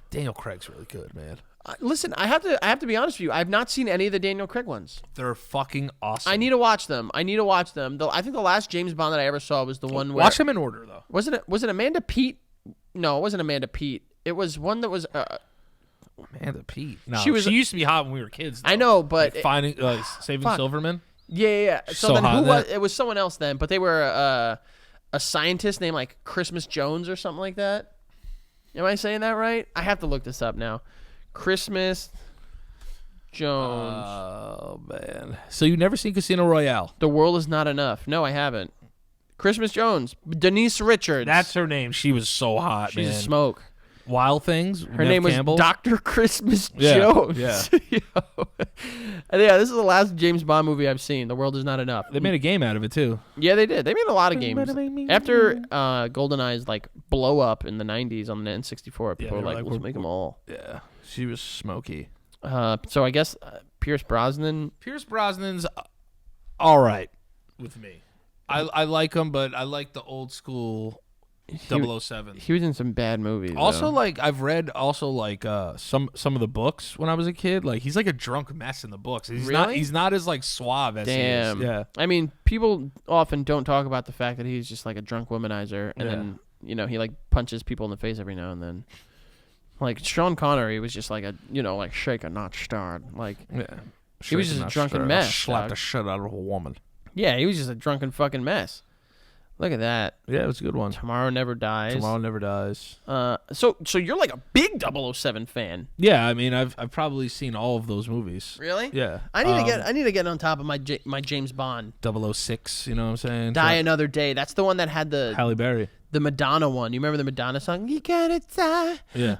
Daniel Craig's really good, man. Listen, I have to be honest with you. I've not seen any of the Daniel Craig ones. They're fucking awesome. I need to watch them. I think the last James Bond that I ever saw was the one where watch them in order though. Was it Amanda Peet? No, it wasn't Amanda Peet. It was one that was Amanda Peet. No, she used to be hot when we were kids. Though. I know, but finding Saving Silverman. Yeah. So So then hot who in was? that. It was someone else then, but they were a scientist named like Christmas Jones or something like that. Am I saying that right? I have to look this up now. Christmas Jones. Oh man! So you've never seen Casino Royale? The World Is Not Enough. No, I haven't. Christmas Jones. Denise Richards. That's her name. She was so hot, She's man. a smoke. Wild Things. Her name was Campbell. Dr. Christmas Yeah, Jones. yeah. And yeah, this is the last James Bond movie I've seen. The World Is Not Enough. They made a game out of it too. Yeah, they did. They made a lot of games. After GoldenEye's like blow up in the 90s on the N64, people were like, let's make them all. Yeah, she was smoky. So I guess Pierce Brosnan. Pierce Brosnan's all right with me. I like him, but I like the old school 007. He was in some bad movies. Also, though. like I've read some of the books when I was a kid. Like he's like a drunk mess in the books. He's not as like suave as Damn. he is. Yeah. I mean, people often don't talk about the fact that he's just like a drunk womanizer, and then he like punches people in the face every now and then. Like Sean Connery was just like a like shaker not stirred. Like he was just a drunken mess. Slapped the shit out of a woman. Yeah, he was just a drunken fucking mess. Look at that. Yeah, it was a good one. Tomorrow Never Dies. Tomorrow Never Dies. So you're like a big 007 fan. Yeah, I mean, I've probably seen all of those movies. Really? Yeah. I need to get on top of my James Bond. 006, you know what I'm saying? Die Another Day. That's the one that had the Halle Berry. The Madonna one. You remember the Madonna song? You gotta die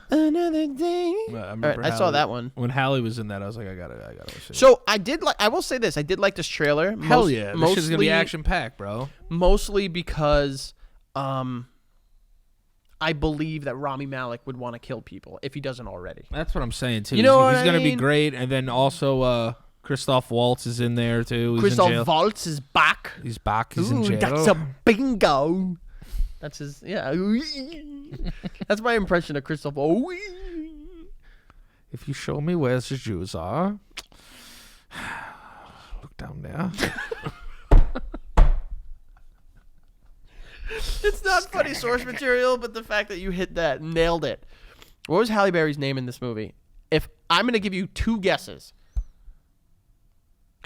another day. I saw that one. When Halle was in that, I was like, I gotta see it. So I will say this. I did like this trailer. Hell yeah. This shit's gonna be action packed, bro. Mostly because I believe that Rami Malek would want to kill people if he doesn't already. That's what I'm saying too. You know he's what gonna I mean? be great, and then also Christoph Waltz is in there too. Christoph Waltz is back. He's back. He's in jail. That's a bingo. That's his, yeah. That's my impression of Christoph. If you show me where the Jews are, look down there. It's not funny source material, but the fact that you hit that, nailed it. What was Halle Berry's name in this movie? If I'm going to give you 2 guesses.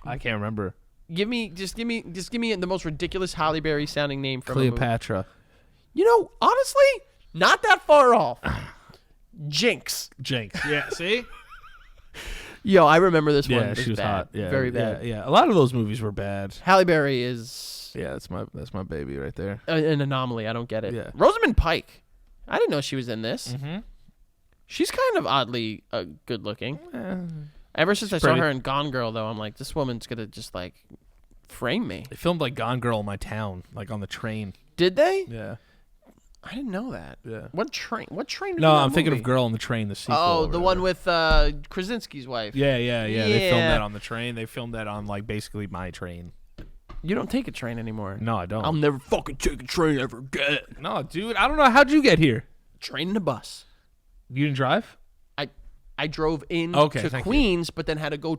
I can't remember. Give me the most ridiculous Halle Berry sounding name from Cleopatra. a movie. You know, honestly, not that far off. Jinx. Yeah, see? Yo, I remember this one. Yeah, she was bad. hot. Yeah, Very bad. Yeah. A lot of those movies were bad. Halle Berry is Yeah, that's my baby right there. an anomaly. I don't get it. Yeah. Rosamund Pike. I didn't know she was in this. Mm-hmm. She's kind of oddly good looking. Ever since I saw pretty. her in Gone Girl, though, I'm like, this woman's gonna just like frame me. They filmed like Gone Girl in my town, like on the train. Did they? Yeah. I didn't know that. Yeah. What train? What train? No, I'm thinking of Girl on the Train, the sequel. Oh, or the whatever. one with Krasinski's wife. Yeah. They filmed Yeah. that on the train. They filmed that on like basically my train. You don't take a train anymore. No, I don't. I'll never fucking take a train ever again. No, dude, I don't know. How'd you get here? Train and a bus. You didn't drive? I drove in Okay, to thank you. Queens, but then had to go.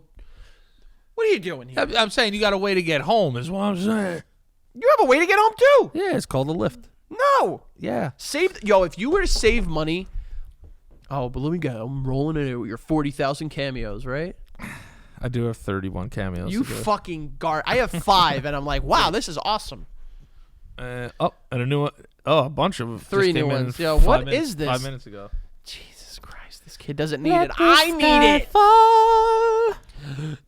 What are you doing here? I'm saying you got a way to get home, is what I'm saying. You have a way to get home too. Yeah, it's called a lift. No. Yeah. If you were to save money. Oh, but let me go. I'm rolling in it with your 40,000 cameos, right? I do have 31 cameos. You to go. fucking I have 5, and I'm like, wow, this is awesome. And a new one. Oh, a bunch of 3 just new came in ones. Yo, 5 what minutes- is this? 5 minutes ago. Jesus Christ, this kid doesn't need it. I need it. Fall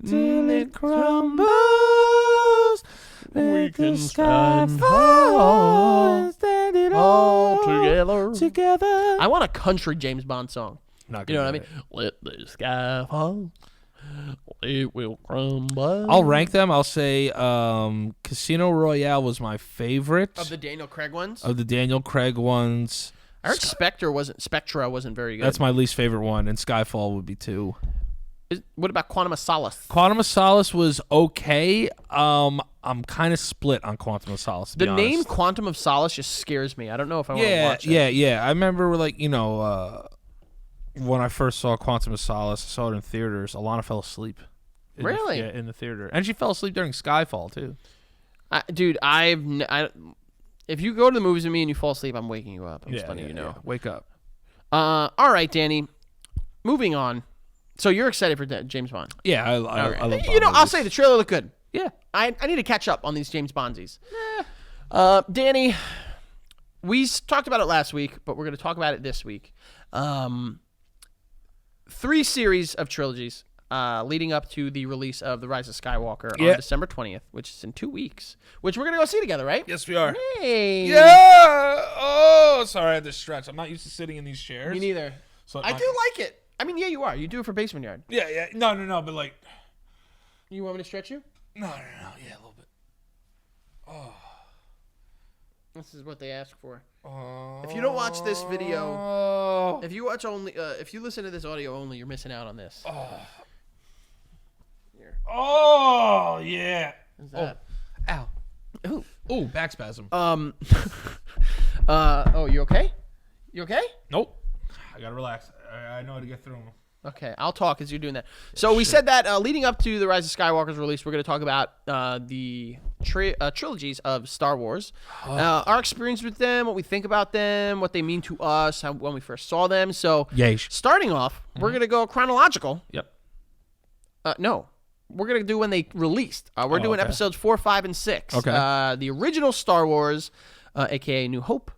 till it crumbles. We can stand tall, stand it all together. together. I want a country James Bond song. Not You know what I gonna mean? do Let the sky fall. It will crumble. it. I'll rank them. I'll say Casino Royale was my favorite Of the Daniel Craig ones. of the Daniel Craig ones. I heard Spectra wasn't very good. That's my least favorite one, and Skyfall would be 2. What about Quantum of Solace? Quantum of Solace was okay. I'm kind of split on Quantum of Solace. To The be name honest. Quantum of Solace just scares me. I don't know if I want to Yeah, watch it. yeah. I remember, like, when I first saw Quantum of Solace, I saw it in theaters. Alana fell asleep. Really? In the theater, and she fell asleep during Skyfall too. Dude, if you go to the movies with me and you fall asleep, I'm waking you up. I'm just letting you know. Wake up. All right, Danny. Moving on. So you're excited for James Bond? Yeah, I All right. love Bond I'll movies. say the trailer looked good. Yeah. I need to catch up on these James Bondies. Danny, we talked about it last week, but we're going to talk about it this week. 3 series of trilogies leading up to the release of The Rise of Skywalker on December 20th, which is in 2 weeks, which we're going to go see together, right? Yes, we are. Hey. Yeah. Oh, sorry, I had to stretch. I'm not used to sitting in these chairs. Me neither. So I do like it. I mean, yeah, you are. You do it for Basement Yard. Yeah. No, but like. You want me to stretch you? No. Yeah, a little bit. This is what they ask for. Oh. If you don't watch this video, Oh. if you watch only, if you listen to this audio only, you're missing out on this. Oh, yeah. Is that? Ow. Ooh. Ooh, back spasm. Oh, you okay? You okay? Nope. I gotta relax. I know how to get through them. Okay, I'll talk as you're doing that. So we said that leading up to The Rise of Skywalker's release, we're going to talk about the trilogies of Star Wars, our experience with them, what we think about them, what they mean to us, when we first saw them. So starting off, we're going to go chronological. Yep. No, we're going to do when they released. We're doing episodes 4, 5, and 6. Okay. The original Star Wars, a.k.a. New Hope,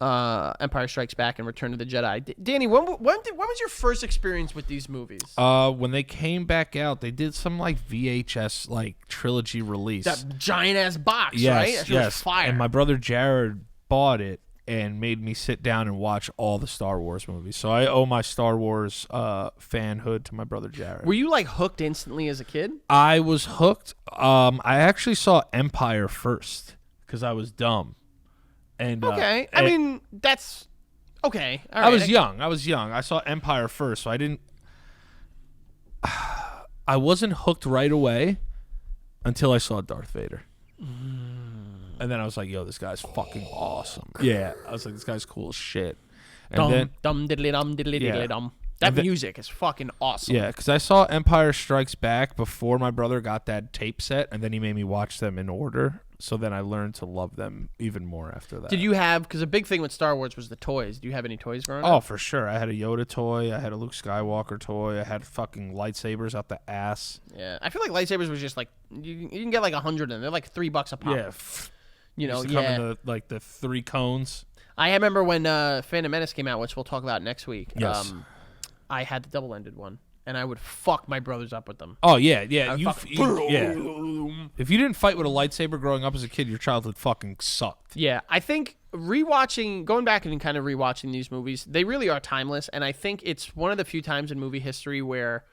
Empire Strikes Back, and Return of the Jedi. Danny, when was your first experience with these movies? When they came back out, they did some like VHS like trilogy release. That giant ass box, yes, right? That shit was yes. fire. And my brother Jared bought it and made me sit down and watch all the Star Wars movies. So I owe my Star Wars fanhood to my brother Jared. Were you like hooked instantly as a kid? I was hooked. I actually saw Empire first because I was dumb. And Okay, I mean that's okay. All I right. was young. I saw Empire first, so I didn't. I wasn't hooked right away until I saw Darth Vader. And then I was like, yo, this guy's fucking awesome. Yeah. I was like, this guy's cool as shit. And Dum diddly dum diddly diddly dum. That music is fucking awesome. Yeah, because I saw Empire Strikes Back before my brother got that tape set, and then he made me watch them in order. So then I learned to love them even more after that. Did you have, because a big thing with Star Wars was the toys. Do you have any toys growing up? Oh, for sure. I had a Yoda toy. I had a Luke Skywalker toy. I had fucking lightsabers out the ass. Yeah. I feel like lightsabers was just like, you can get like 100 of them. They're like $3 a pop. Yeah. You know, Used to come in the 3 cones. I remember when Phantom Menace came out, which we'll talk about next week. Yes. I had the double-ended one, and I would fuck my brothers up with them. Oh, yeah. I would fuck- If you didn't fight with a lightsaber growing up as a kid, your childhood fucking sucked. Yeah, I think going back and kind of rewatching these movies, they really are timeless, and I think it's one of the few times in movie history where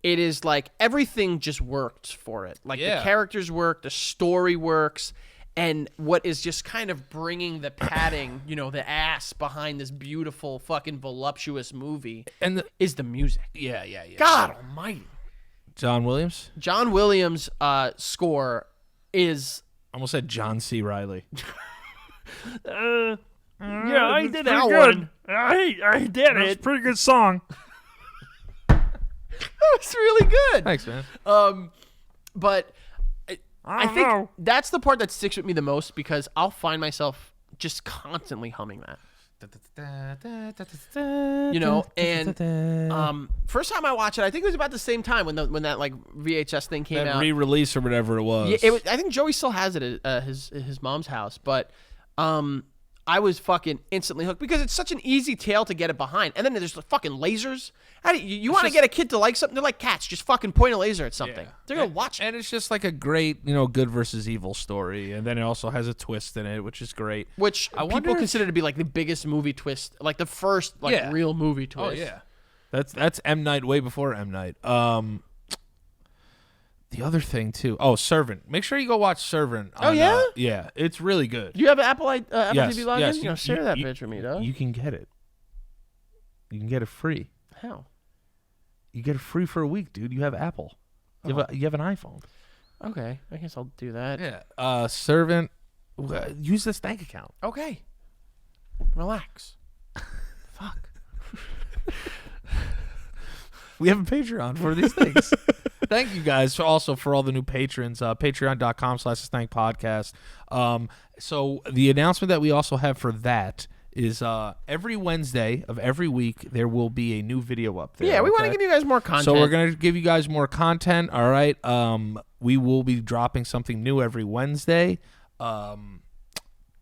it is like everything just worked for it. Like the characters work, the story works, and what is just kind of bringing the padding, the ass behind this beautiful fucking voluptuous movie is the music. Yeah. God almighty. John Williams? John Williams' score is... I almost said John C. Reilly. Yeah, I did that good. one. I did it. It's a pretty good song. That was really good. Thanks, man. But I think know. that's the part that sticks with me the most because I'll find myself just constantly humming that. And first time I watched it, I think it was about the same time when that like VHS thing came That out. re-release or whatever it was. Yeah, I think Joey still has it at his mom's house, but I was fucking instantly hooked because it's such an easy tale to get it behind. And then there's the fucking lasers. You want to get a kid to like something? They're like cats. Just fucking point a laser at something. They're going to watch it. And it's just like a great, good versus evil story. And then it also has a twist in it, which is great. Which wonder people if- consider to be like the biggest movie twist, like the first real movie twist. Oh, yeah. That's M. Night way before M. Night. The other thing, too. Oh, Servant. Make sure you go watch Servant. Yeah? Yeah, it's really good. Do you have an Apple Yes, TV login? yes. Share that bitch with me, dog. You can get it. You can get it free. How? You get it free for a week, dude. You have Apple. You have an iPhone. Okay, I guess I'll do that. Yeah. Servant. Use the Stank account. Okay. Relax. Fuck. We have a Patreon for these things. Thank you guys for all the new patrons. Patreon.com/Stank Podcast. So the announcement that we also have for that is every Wednesday of every week there will be a new video up there. Yeah, we want to give you guys more content. So we're gonna give you guys more content. All right. We will be dropping something new every Wednesday. I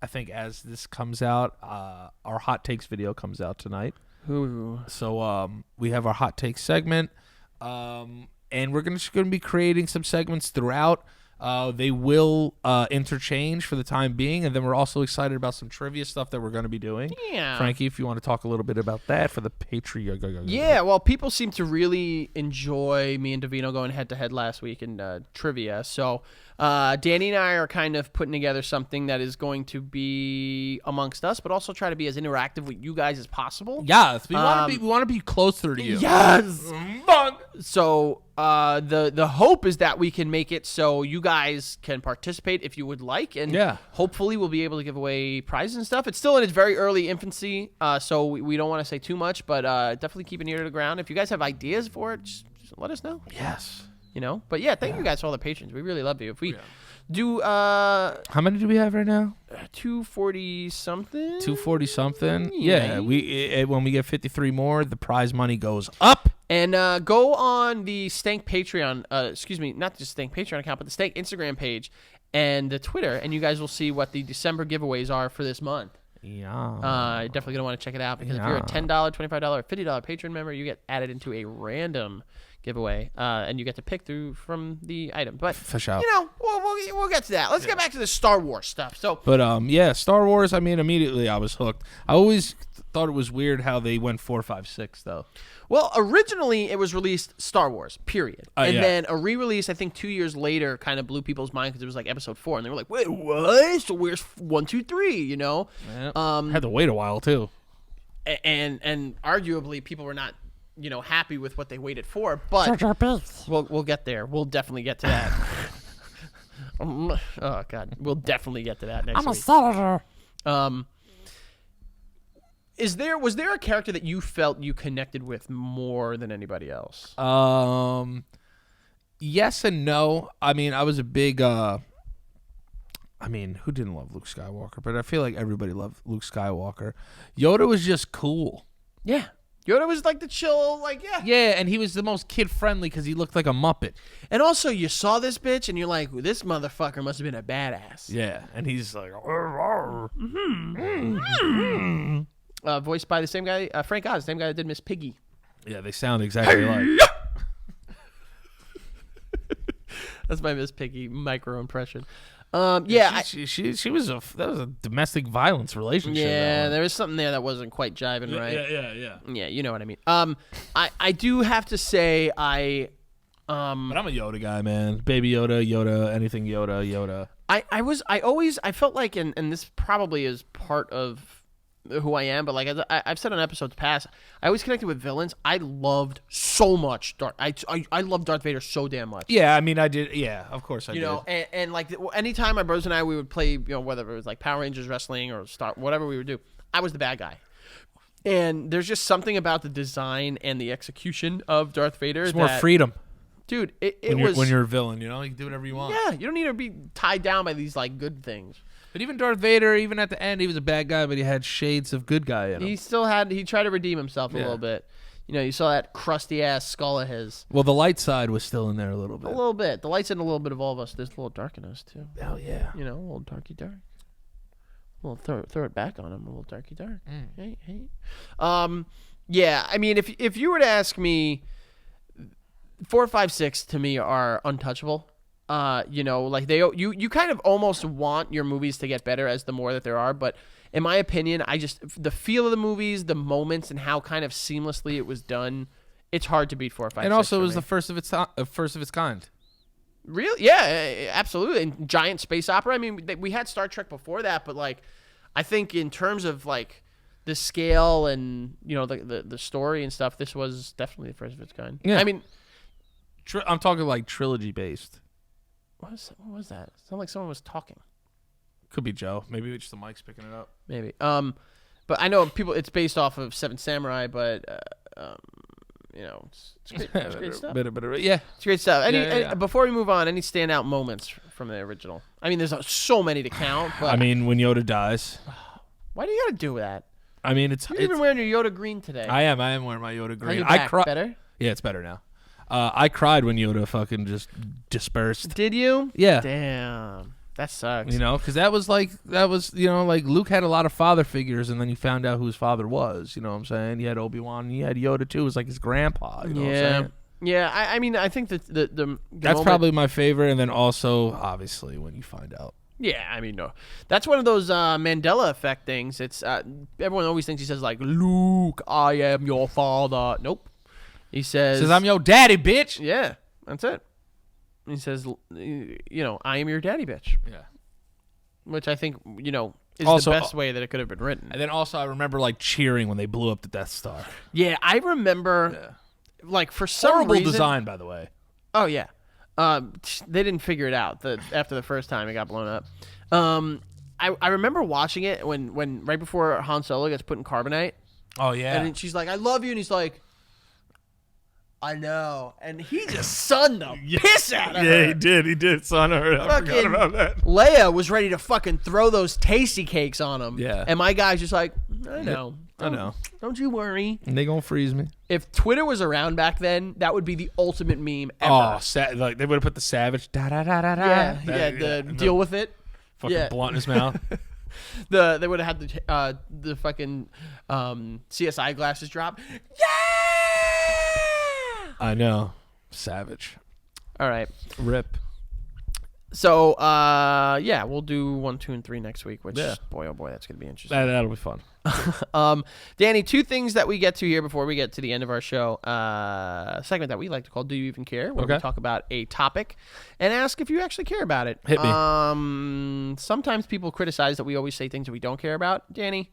think as this comes out, our hot takes video comes out tonight. Ooh. So we have our hot take segment, and we're just going to be creating some segments throughout. They will interchange for the time being, and then we're also excited about some trivia stuff that we're going to be doing. Yeah. Frankie, if you want to talk a little bit about that for the Patreon. Yeah, well, people seem to really enjoy me and Davino going head-to-head last week in trivia. So Danny and I are kind of putting together something that is going to be amongst us, but also try to be as interactive with you guys as possible. Yes, we want to be closer to you. Yes. So the hope is that we can make it so you guys can participate if you would like, and hopefully we'll be able to give away prizes and stuff. It's still in its very early infancy, so we don't want to say too much, but definitely keep an ear to the ground. If you guys have ideas for it, just let us know. Yes. But yeah, thank you guys for all the patrons. We really love you. If we do how many do we have right now? 240 something. 240 something. Yeah, when we get 53 more, the prize money goes up. And go on the Stank Patreon, not the Stank Patreon account, but the Stank Instagram page and the Twitter, and you guys will see what the December giveaways are for this month. Yeah. Definitely going to want to check it out because if you're a $10, $25, or $50 patron member, you get added into a random giveaway, and you get to pick from the item. But for sure, we'll get to that. Let's get back to the Star Wars stuff. But Star Wars. I mean, immediately I was hooked. I always thought it was weird how they went 4, 5, 6 though. Well, originally it was released Star Wars, period. And then a re-release, I think 2 years later, kind of blew people's mind because it was like episode 4. And they were like, wait, what? So where's 1, 2, 3, Yeah. Had to wait a while, too. And arguably, people were not, happy with what they waited for. But we'll get there. We'll definitely get to that. Oh, God. We'll definitely get to that next week. I'm a senator. Was there a character that you felt you connected with more than anybody else? Yes and no. I mean, I was a big I mean, who didn't love Luke Skywalker? But I feel like everybody loved Luke Skywalker. Yoda was just cool. Yeah. Yoda was like the chill, like, yeah. Yeah, and he was the most kid-friendly because he looked like a Muppet. And also, you saw this bitch, and you're like, this motherfucker must have been a badass. Yeah, and he's like... Voiced by the same guy, Frank Oz, the same guy that did Miss Piggy. Yeah, they sound exactly like... That's my Miss Piggy micro impression. She was that was a domestic violence relationship. Yeah, there was something there that wasn't quite jiving right. Yeah. Yeah, you know what I mean. I do have to say But I'm a Yoda guy, man. Baby Yoda, anything Yoda. I felt like, and this probably is part of who I am, but like I've said on episodes past, I always connected with villains. I loved so much I loved Darth Vader so damn much. Yeah, I mean, I did. Yeah, of course I did. You know, and like anytime my brothers and I we would play, you know, whether it was like Power Rangers wrestling or whatever we would do, I was the bad guy. And there's just something about the design and the execution of Darth Vader. It's more freedom. Dude, when you're a villain, you know, you can do whatever you want. Yeah, you don't need to be tied down by these like good things. But even Darth Vader, even at the end, he was a bad guy, but he had shades of good guy in him. He tried to redeem himself a little bit. You know, you saw that crusty ass skull of his. Well, the light side was still in there a little bit. A little bit. The light's in a little bit of all of us. There's a little dark in us too. Oh yeah. You know, a little darky dark. Well, throw it back on him. A little darky dark. Hey. Yeah. I mean, if you were to ask me, 4, 5, 6 to me are untouchable. You know, like you kind of almost want your movies to get better as the more that there are, but in my opinion, the feel of the movies, the moments, and how kind of seamlessly it was done, it's hard to beat 4, 5, 6. And also, it was the first of its kind. Really? Yeah, absolutely. And giant space opera. I mean, we had Star Trek before that, but like, I think in terms of like the scale and you know the story and stuff, this was definitely the first of its kind. Yeah. I mean, I'm talking like trilogy based. What was that? It sounded like someone was talking. Could be Joe. Maybe just the mic's picking it up. Maybe. But I know people. It's based off of Seven Samurai, but you know, it's great stuff. Yeah, It's great stuff. Yeah. Before we move on, any standout moments from the original? I mean, there's so many to count. But I mean, when Yoda dies. Why do you gotta do that? I mean, You're even wearing your Yoda green today. I am wearing my Yoda green. I cried. Better? Yeah, it's better now. I cried when Yoda fucking just dispersed. Did you? Yeah. Damn. That sucks. You know, because that was you know, like Luke had a lot of father figures, and then you found out who his father was. You know what I'm saying? He had Obi-Wan, and he had Yoda too. It was like his grandpa. You know what I'm saying? Yeah. I mean, I think that the that's moment, probably my favorite, and then also obviously when you find out. Yeah, I mean, no, that's one of those Mandela effect things. It's everyone always thinks he says like, "Luke, I am your father." Nope. He says, "I'm your daddy, bitch." Yeah, that's it. He says, "You know, I am your daddy, bitch." Yeah. Which I think, you know, is Also, the best way that it could have been written. And then also I remember like cheering when they blew up the Death Star. Yeah, I remember, like for some Horrible reason, design, by the way. Oh yeah, they didn't figure it out after the first time it got blown up. I remember watching it when right before Han Solo gets put in carbonite. Oh yeah. And then she's like, "I love you," and he's like, "I know," and he just sunned the piss out of her. Yeah, he did, son. I forgot about that. Leia was ready to fucking throw those tasty cakes on him. Yeah. And my guy's just like, I know. Don't you worry. And they gonna freeze me. If Twitter was around back then, that would be the ultimate meme ever. Oh, like they would have put the savage da da da da da. Yeah, deal with it. Fucking blunt in his mouth. They would have had the fucking CSI glasses drop. Yeah. I know. Savage. All right. Rip. So, yeah, we'll do 1, 2, and 3 next week, which, boy, oh boy, that's going to be interesting. That'll be fun. Danny, 2 things that we get to here before we get to the end of our show. Segment that we like to call Do You Even Care? Where we talk about a topic and ask if you actually care about it. Hit me. Sometimes people criticize that we always say things that we don't care about. Danny,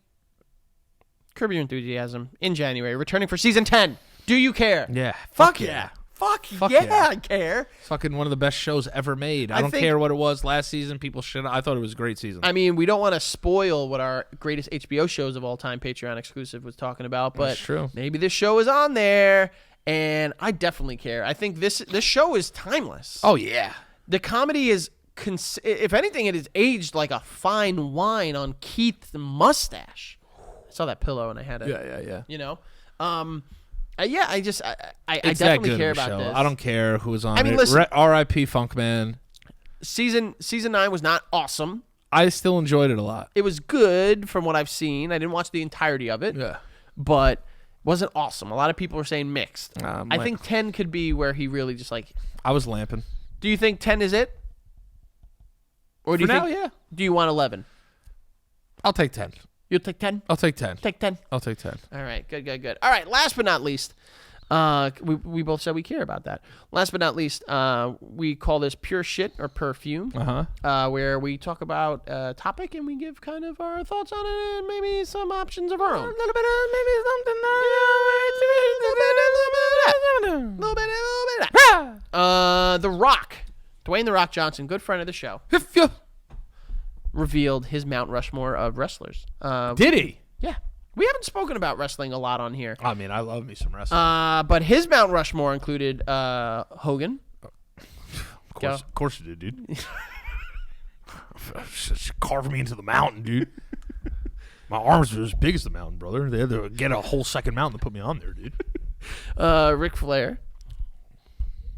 Curb Your Enthusiasm in January, returning for season 10. Do you care? Yeah. Fuck yeah. Fuck yeah, I care. Fucking one of the best shows ever made. I don't care what it was last season. People should. I thought it was a great season. I mean, we don't want to spoil what our greatest HBO shows of all time, Patreon exclusive, was talking about, but That's true. Maybe this show is on there, and I definitely care. I think this show is timeless. Oh, yeah. The comedy is if anything, it is aged like a fine wine on Keith's mustache. I saw that pillow and I had it. Yeah. You know, yeah. I It's definitely that good care of a about show. this. I don't care who's on I mean, it. listen. R.I.P. Funkman. Season 9 was not awesome. I still enjoyed it a lot. It was good from what I've seen. I didn't watch the entirety of it. Yeah. But wasn't awesome. A lot of people are saying mixed. I like- think 10 could be where he really just like. I was lamping. Do you think 10 is it? Or do For you now, think? yeah. Do you want 11? I'll take 10. You'll take 10. I'll take 10. Take 10. I'll take 10. All right, good. All right, last but not least, we both said we care about that. Last but not least, we call this pure shit or perfume, where we talk about a topic and we give kind of our thoughts on it and maybe some options of our own. A little bit of maybe something. A little bit of that. The Rock, Dwayne The Rock Johnson, good friend of the show, revealed his Mount Rushmore of wrestlers. Did he? Yeah. We haven't spoken about wrestling a lot on here. I mean, I love me some wrestling. But his Mount Rushmore included Hogan. Of course you did, dude. She carved me into the mountain, dude. My arms are as big as the mountain, brother. They had to get a whole second mountain to put me on there, dude. Ric Flair,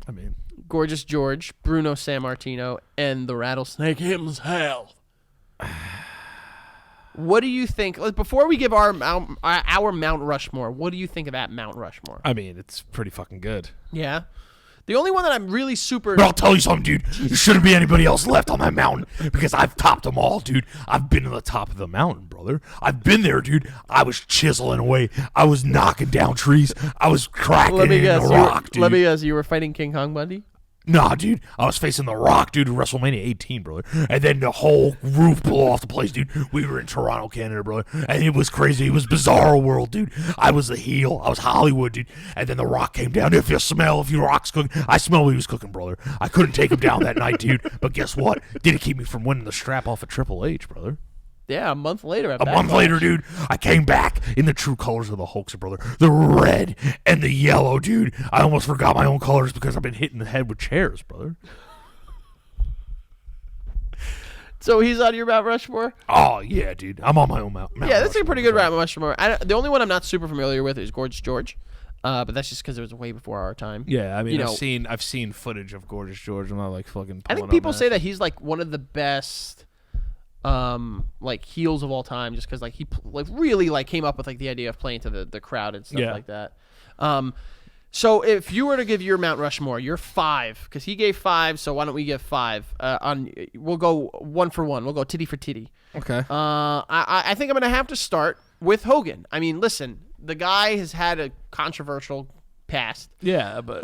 I mean, Gorgeous George, Bruno Sammartino, and the Rattlesnake himself. What do you think? Before we give our Mount Rushmore, what do you think of that Mount Rushmore? I mean, it's pretty fucking good. Yeah. The only one that I'm really super... But I'll tell you something, dude. There shouldn't be anybody else left on that mountain because I've topped them all, dude. I've been to the top of the mountain, brother. I've been there, dude. I was chiseling away. I was knocking down trees. I was cracking in the rock, dude. Let me guess, you were fighting King Kong Bundy? Nah, dude. I was facing the Rock, dude, at WrestleMania 18, brother. And then the whole roof blew off the place, dude. We were in Toronto, Canada, brother. And it was crazy. It was Bizarro World, dude. I was the heel. I was Hollywood, dude. And then the Rock came down. If you Rock's cooking, I smell what he was cooking, brother. I couldn't take him down that night, dude. But guess what? Didn't keep me from winning the strap off of Triple H, brother. Yeah, a month later. A month later, dude, I came back in the true colors of the Hulkster, brother. The red and the yellow, dude. I almost forgot my own colors because I've been hitting the head with chairs, brother. So he's on your Mount Rushmore? Oh, yeah, dude. I'm on my own Mount Yeah, that's Rushmore, a pretty good brother. Mount Rushmore. The only one I'm not super familiar with is Gorgeous George. But that's just because it was way before our time. Yeah, I mean, You know, I've seen footage of Gorgeous George. I'm not like fucking. I think people say that he's like one of the best like heels of all time, just because like he really like came up with like the idea of playing to the crowd and stuff like that. So if you were to give your Mount Rushmore, you're 5, because he gave 5, so why don't we give 5? We'll go 1 for 1. We'll go titty for titty. Okay. I think I'm gonna have to start with Hogan. I mean, listen, the guy has had a controversial past. Yeah, but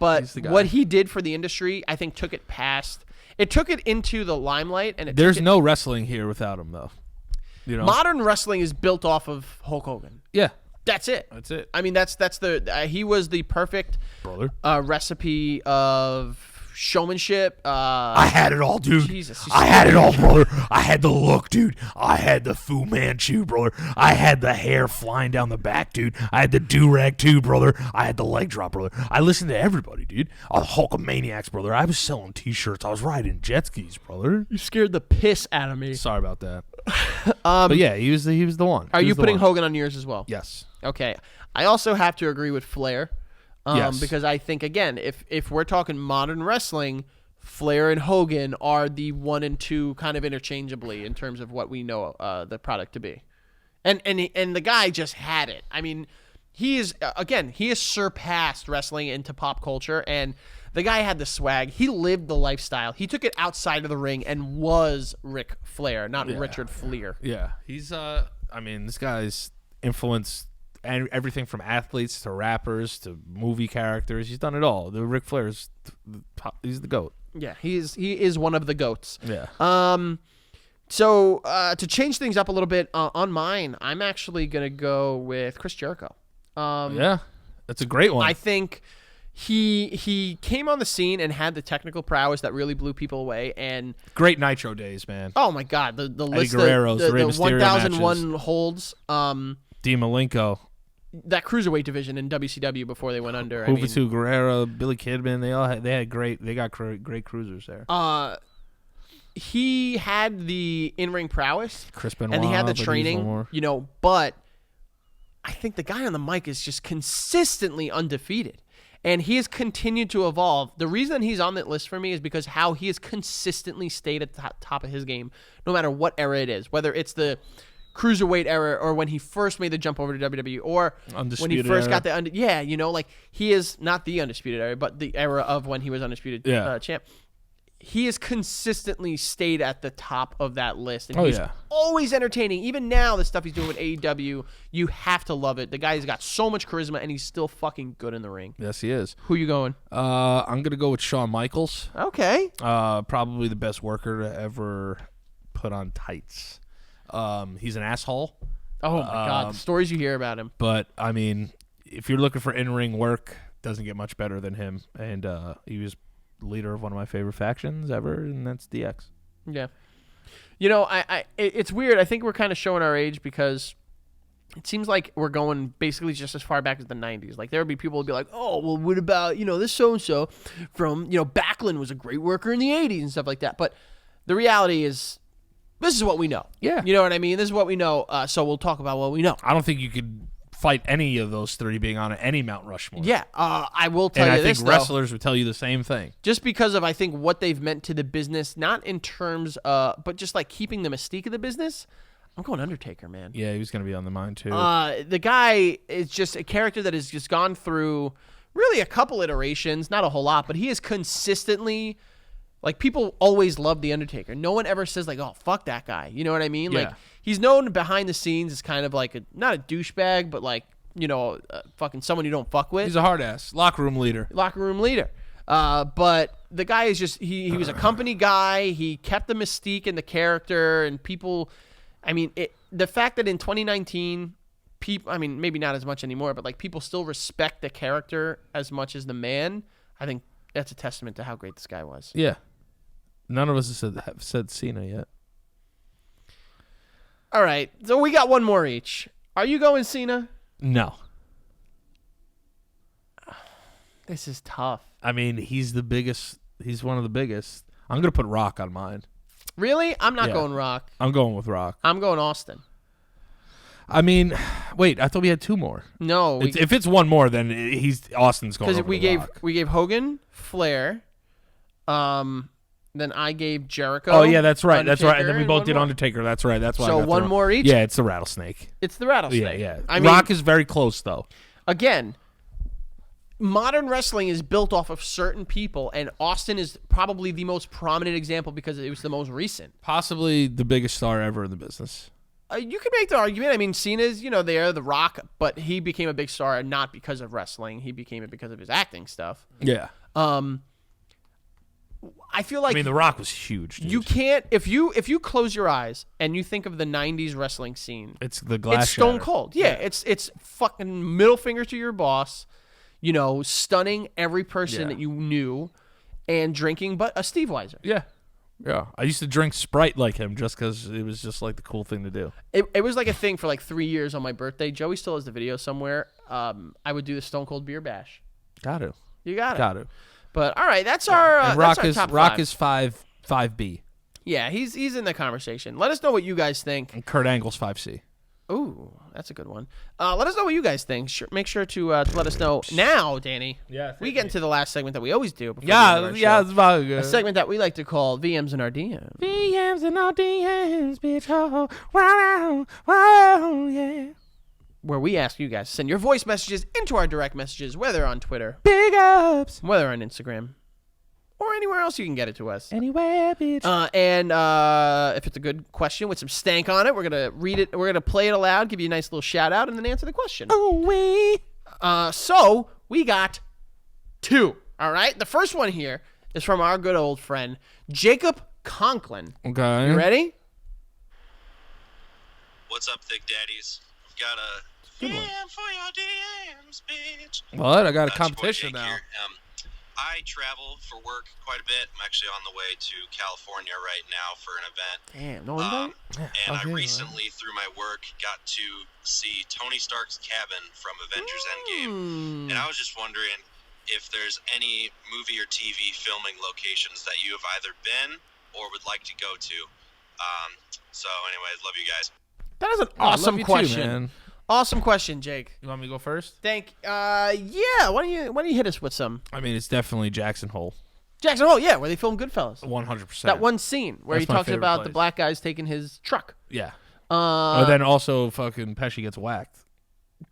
But he's the guy. what he did for the industry, I think, took it past. It took it into the limelight, and There's no wrestling here without him, though. You know. modern wrestling is built off of Hulk Hogan. Yeah, That's it. that's it, I mean, that's the he was the perfect brother. recipe of showmanship. I had it all, dude. Jesus, I had it all, brother. I had the look, dude. I had the Fu Manchu, brother. I had the hair flying down the back, dude. I had the do-rag, too, brother. I had the leg drop, brother. I listened to everybody, dude. All the Hulkamaniacs, brother. I was selling T-shirts. I was riding jet skis, brother. You scared the piss out of me. Sorry about that. But yeah, he was the one. Are He you was the putting one. Hogan on yours as well? Yes. Okay. I also have to agree with Flair. Yes. Because I think, again, if we're talking modern wrestling, Flair and Hogan are the 1 and 2 kind of interchangeably in terms of what we know the product to be. And the guy just had it. I mean, he has surpassed wrestling into pop culture, and the guy had the swag. He lived the lifestyle. He took it outside of the ring and was Ric Flair, not Richard Fleer. Yeah. He's I mean, this guy's influenced and everything from athletes to rappers to movie characters. He's done it all. The Ric Flair's he's the GOAT. Yeah, he is one of the GOATs. Yeah. So to change things up a little bit on mine, I'm actually gonna go with Chris Jericho. Yeah. That's a great one. I think he came on the scene and had the technical prowess that really blew people away. And Great Nitro days, man. oh my God, the list, Guerrero's, the Rey Mysterio 1001 holds. Dean Malenko, That cruiserweight division in WCW before they went under. I mean, Juventud Guerrero, Billy Kidman. They got great cruisers there. he had the in-ring prowess, Chris Benoit, and he had the but he's training, more- but I think the guy on the mic is just consistently undefeated. And he has continued to evolve. The reason he's on that list for me is because how he has consistently stayed at the top of his game, no matter what era it is, whether it's the cruiserweight era or when he first made the jump over to WWE or when he first got the he is not the undisputed era, but the era of when he was undisputed champ. He has consistently stayed at the top of that list. And he's always entertaining. Even now, the stuff he's doing with AEW, you have to love it. The guy's got so much charisma, and he's still fucking good in the ring. Yes, he is. Who you going? I'm going to go with Shawn Michaels. Okay. Probably the best worker to ever put on tights. He's an asshole. Oh, my God. The stories you hear about him. But, I mean, if you're looking for in-ring work, doesn't get much better than him. And he was leader of one of my favorite factions ever, and that's DX. Yeah. It's weird. I think we're kind of showing our age because it seems like we're going basically just as far back as the 90s. Like, there would be people who would be like, oh, well, what about, this so-and-so from, Backlund was a great worker in the 80s and stuff like that. But the reality is, this is what we know. Yeah. You know what I mean? This is what we know, so we'll talk about what we know. I don't think you could fight any of those three being on any Mount Rushmore. Yeah, I will tell you this, I think wrestlers would tell you the same thing. Just because of, I think, what they've meant to the business, not in terms, but just like keeping the mystique of the business, I'm going Undertaker, man. Yeah, he was going to be on the mind, too. The guy is just a character that has just gone through really a couple iterations, not a whole lot, but he is consistently, like, people always love The Undertaker. No one ever says, like, oh, fuck that guy. You know what I mean? Yeah. Like, he's known behind the scenes as kind of like not a douchebag, but like, fucking someone you don't fuck with. He's a hard ass. Locker room leader. But the guy is just, he was a company guy. He kept the mystique and the character, and people, the fact that in 2019, people, maybe not as much anymore, but like people still respect the character as much as the man, I think that's a testament to how great this guy was. Yeah. None of us have said Cena yet. All right, so we got one more each. Are you going Cena? No. This is tough. He's the biggest. He's one of the biggest. I'm going to put Rock on mine. Really? I'm not going Rock. I'm going with Rock. I'm going Austin. Wait, I thought we had two more. No. If it's one more, then Austin's going over because we gave Hogan, Flair, then I gave Jericho. Oh, yeah, that's right. Undertaker, That's right. And then we both did more. Undertaker. That's right. That's why. So one more each? Yeah, it's the Rattlesnake. It's the Rattlesnake. Yeah. Rock is very close, though. Again, modern wrestling is built off of certain people, and Austin is probably the most prominent example because it was the most recent. Possibly the biggest star ever in the business. You could make the argument. Cena's, there, The Rock, but he became a big star not because of wrestling. He became it because of his acting stuff. Yeah. I feel like The Rock was huge. Dude. you can't if you close your eyes and you think of the 90s wrestling scene. It's the glass. It's Stone shatter. Cold. Yeah, it's fucking middle finger to your boss, stunning every person that you knew and drinking but a Steve Weiser. Yeah. Yeah. I used to drink Sprite like him just cuz it was just like the cool thing to do. It was like a thing for like 3 years on my birthday. Joey still has the video somewhere. I would do the Stone Cold beer bash. Got to. You got it. Got to. But all right, that's our and that's Rock our is top Rock five. is 5B. Yeah, he's in the conversation. Let us know what you guys think. And Kurt Angle's 5C. Ooh, that's a good one. Let us know what you guys think. Make sure to let us know now, Danny. Yeah, we get into the last segment that we always do. Before It's about good. a segment that we like to call VMs and our DMs. VMs and our DMs, bitch. Oh, wow, yeah. Where we ask you guys to send your voice messages into our direct messages, whether on Twitter, Big ups. whether on Instagram, or anywhere else you can get it to us. Anywhere, bitch. And if it's a good question with some stank on it, we're gonna read it. We're gonna play it aloud, give you a nice little shout out, and then answer the question. So we got two. All right. The first one here is from our good old friend Jacob Conklin. Okay. You ready? What's up, Thick Daddies? I've got a DM for your DMs, bitch. What? I got a Your boy competition Jake now. here. I travel for work quite a bit. I'm actually on the way to California right now for an event. Damn, no invite? And okay, I recently, through my work, got to see Tony Stark's cabin from Avengers Endgame. And I was just wondering if there's any movie or TV filming locations that you have either been or would like to go to. So, anyways, love you guys. That is an I love awesome you too, question. man. Awesome question, Jake. You want me to go first? Yeah. Why don't you hit us with some I mean, it's definitely Jackson Hole. Jackson Hole? Yeah, where they filmed Goodfellas. 100%. That one scene where That's he my talks favorite about the place. black guys taking his truck. Yeah. Then also fucking Pesci gets whacked.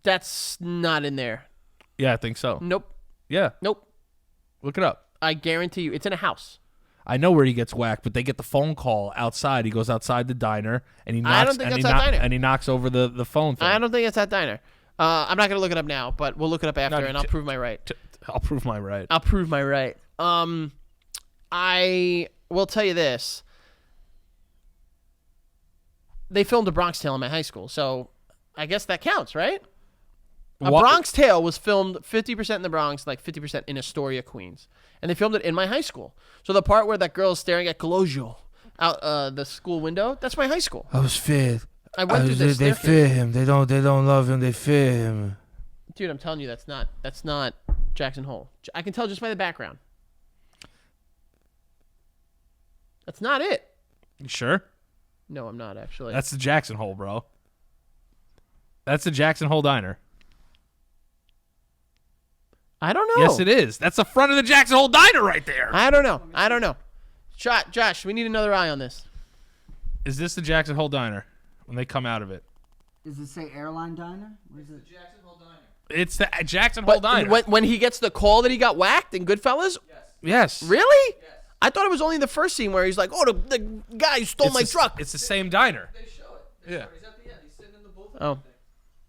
That's not in there. Yeah, I think so. Nope. Yeah. Nope. Look it up. I guarantee you, it's in a house. I know where he gets whacked, but they get the phone call outside. He goes outside the diner and he knocks. I don't think that's that diner. And he knocks over the phone thing. I don't think it's that diner. I'm not gonna look it up now, but we'll look it up after, No, and I'll prove my right. I'll prove my right. I'll prove my right. I will tell you this. They filmed A Bronx Tale in my high school, so I guess that counts, right? A Bronx Tale was filmed 50% in the Bronx, like 50% in Astoria, Queens. And they filmed it in my high school. So the part where that girl is staring at Colosio out the school window, that's my high school. I was feared. I went through this. They fear him. They don't love him. They fear him. Dude, I'm telling you, that's not Jackson Hole. I can tell just by the background. That's not it. You sure? No, I'm not actually. That's the Jackson Hole, bro. That's the Jackson Hole diner. I don't know. Yes, it is. That's the front of the Jackson Hole diner right there. I don't know. Josh, we need another eye on this. Is this the Jackson Hole diner when they come out of it? Does it say airline diner? What is it? Jackson Hole Diner. It's the Jackson Hole But diner. when he gets the call that he got whacked in Goodfellas, Yes. really? Yes. I thought it was only the first scene where he's like, "Oh, the guy who stole my truck." It's the same diner. They show it. Yeah. He's at the end. He's sitting in the booth. Oh.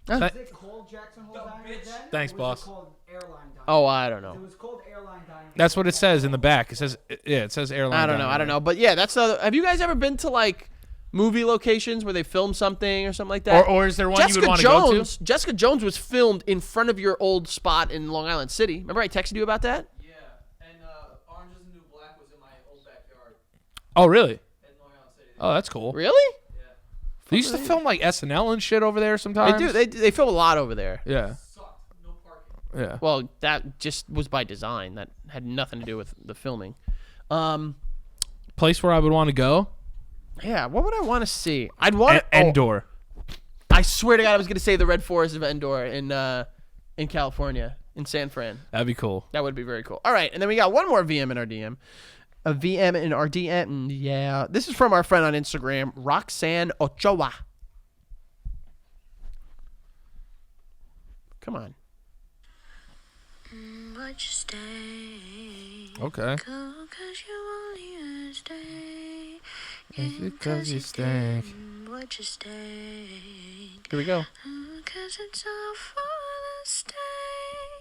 That- Is it called Jackson Hole Diner bitch. then? Thanks, or was boss. it called Airline Diner? Oh, I don't It know. was called Airline Diner. That's what it says in the back. It says airline. I don't know. diner. I don't know. But yeah, that's the. Have you guys ever been to like movie locations where they film something or something like that? Or is there one you would want to go to? Jessica Jones was filmed in front of your old spot in Long Island City. Remember I texted you about that? Yeah. And Orange is the New Black was in my old backyard Oh, really? in Long Island City. Oh, that's cool. Really? Yeah. They used to film like SNL and shit over there They sometimes. do. They film a lot over there. Yeah. Sucked. No parking. Yeah. Well, that just was by design. That had nothing to do with the filming. Place where I would want to go? Yeah. What would I want to see? I'd want Endor. I swear to God, I was going to say the Red Forest of Endor in California, in San Fran. That'd be cool. That would be very cool. All right, and then we got one more VM in our DM. A VM in our DM. Yeah, this is from our friend on Instagram, Roxanne Ochoa. Come on. But you stay. Okay. Go 'cause you only stay. Because you stink. But you stay. Here we go. 'Cause it's all for the stay.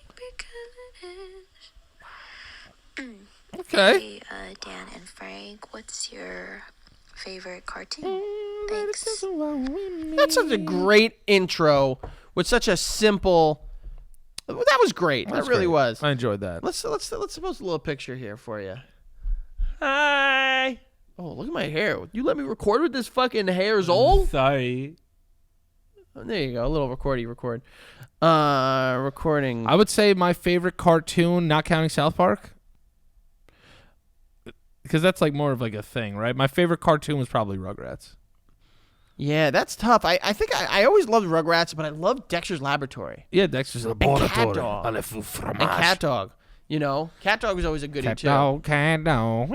Because it is. Okay. Hey, Dan and Frank, what's your favorite cartoon? Thanks. That's such a great intro with such a simple. That was great. That really was. I enjoyed that. Let's post a little picture here for you. Hi. Oh, look at my hair. You let me record with this fucking hair's old? Sorry. Oh, there you go. A little record. Recording. I would say my favorite cartoon, not counting South Park, because that's like more of like a thing, right? My favorite cartoon was probably Rugrats. Yeah, that's tough. I think I always loved Rugrats, but I loved Dexter's Laboratory. Yeah, Dexter's Laboratory. Cat Dog. And Cat Dog. You know, Cat Dog was always a goodie too. Cat dog.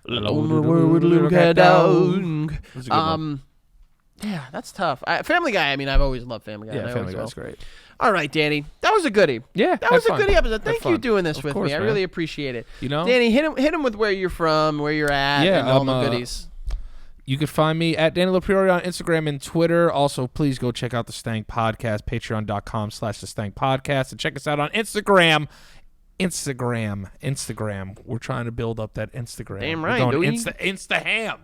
Little cat dog. That's a good one. Yeah, that's tough. Family Guy. I mean, I've always loved Family Guy. Yeah, and I Family always Guy's will. great. All right, Danny. That was a goodie. Yeah, That was a had goodie fun. episode. Had Thank you fun. doing this Of with course, me. I man. really appreciate it. You know? Danny, hit him with where you're from, where you're at, Yeah, and all the goodies. You can find me at Danny LaPriori on Instagram and Twitter. Also, please go check out the Stank Podcast, patreon.com/the Stank Podcast, and check us out on Instagram. Instagram. We're trying to build up that Instagram. Damn We're right, going dude. Instaham.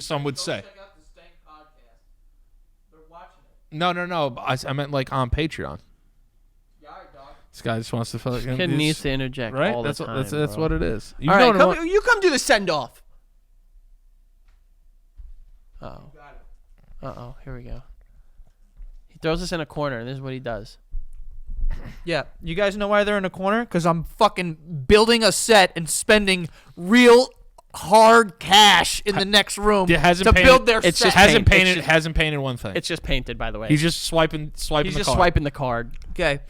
Some would say. Check out the Stank podcast. They're watching it. No. I meant like on Patreon. Yeah, all right, dog. This guy just wants to fucking. Kid needs to interject right? all That's the what, time. that's bro. what it is. You All know right, what I want- you come do the send off. Oh. Here we go. He throws us in a corner, and this is what he does. Yeah, you guys know why they're in a corner? Because I'm fucking building a set and spending real hard cash in the next room It hasn't to painted- build their it's set. just hasn't paint. painted. It's Hasn't painted one thing. It's just painted, by the way. He's just swiping He's the just card. swiping the card. Okay.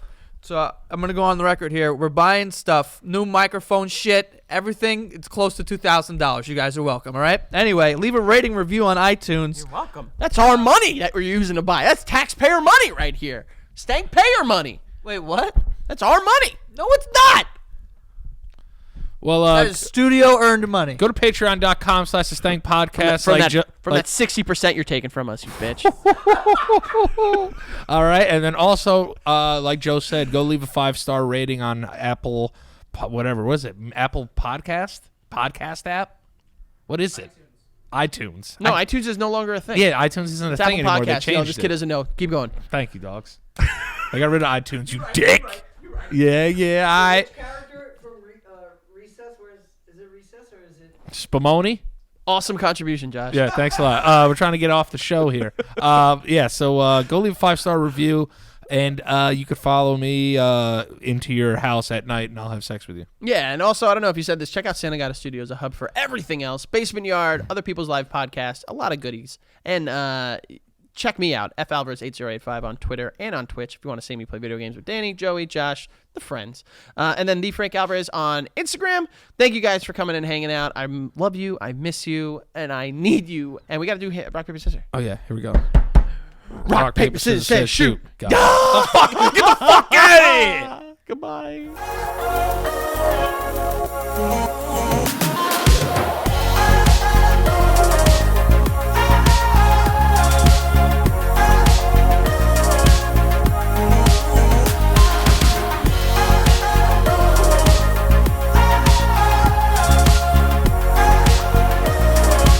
So I'm going to go on the record here. We're buying stuff, new microphone shit, everything. It's close to $2,000. You guys are welcome, all right? Anyway, leave a rating review on iTunes. You're welcome. That's our money that we're using to buy. That's taxpayer money right here. Stank payer money. Wait, what? That's our money. No, it's not. Well, That is studio earned money. go to patreon.com/the Podcast. From like that 60% you're taking from us, you bitch. All right, and then also, like Joe said, go leave a 5-star rating on Apple, whatever was it? Apple podcast app. What is it? iTunes. No, iTunes is no longer a thing. Yeah, iTunes isn't a It's thing Apple anymore. They Podcast. Yo, changed this it. kid doesn't know. Keep going. Thank you, dogs. I got rid of iTunes, you dick. Yeah. Which character from Recess? Is it Recess or is it? Spumoni. Awesome contribution, Josh. Yeah, thanks a lot. We're trying to get off the show here. So go leave a 5-star review, and you could follow me into your house at night, and I'll have sex with you. Yeah, and also, I don't know if you said this, check out Santa Gata Studios, a hub for everything else. Basement Yard, other people's live podcasts, a lot of goodies. And check me out, FAlvarez8085 on Twitter and on Twitch if you want to see me play video games with Danny, Joey, Josh, the friends. And then the Frank Alvarez on Instagram. Thank you guys for coming and hanging out. I love you, I miss you, and I need you. And we got to do rock, paper, scissors. Oh, yeah. Here we go. Rock, paper, scissors, shoot. Got it. Get the fuck out of here! Goodbye.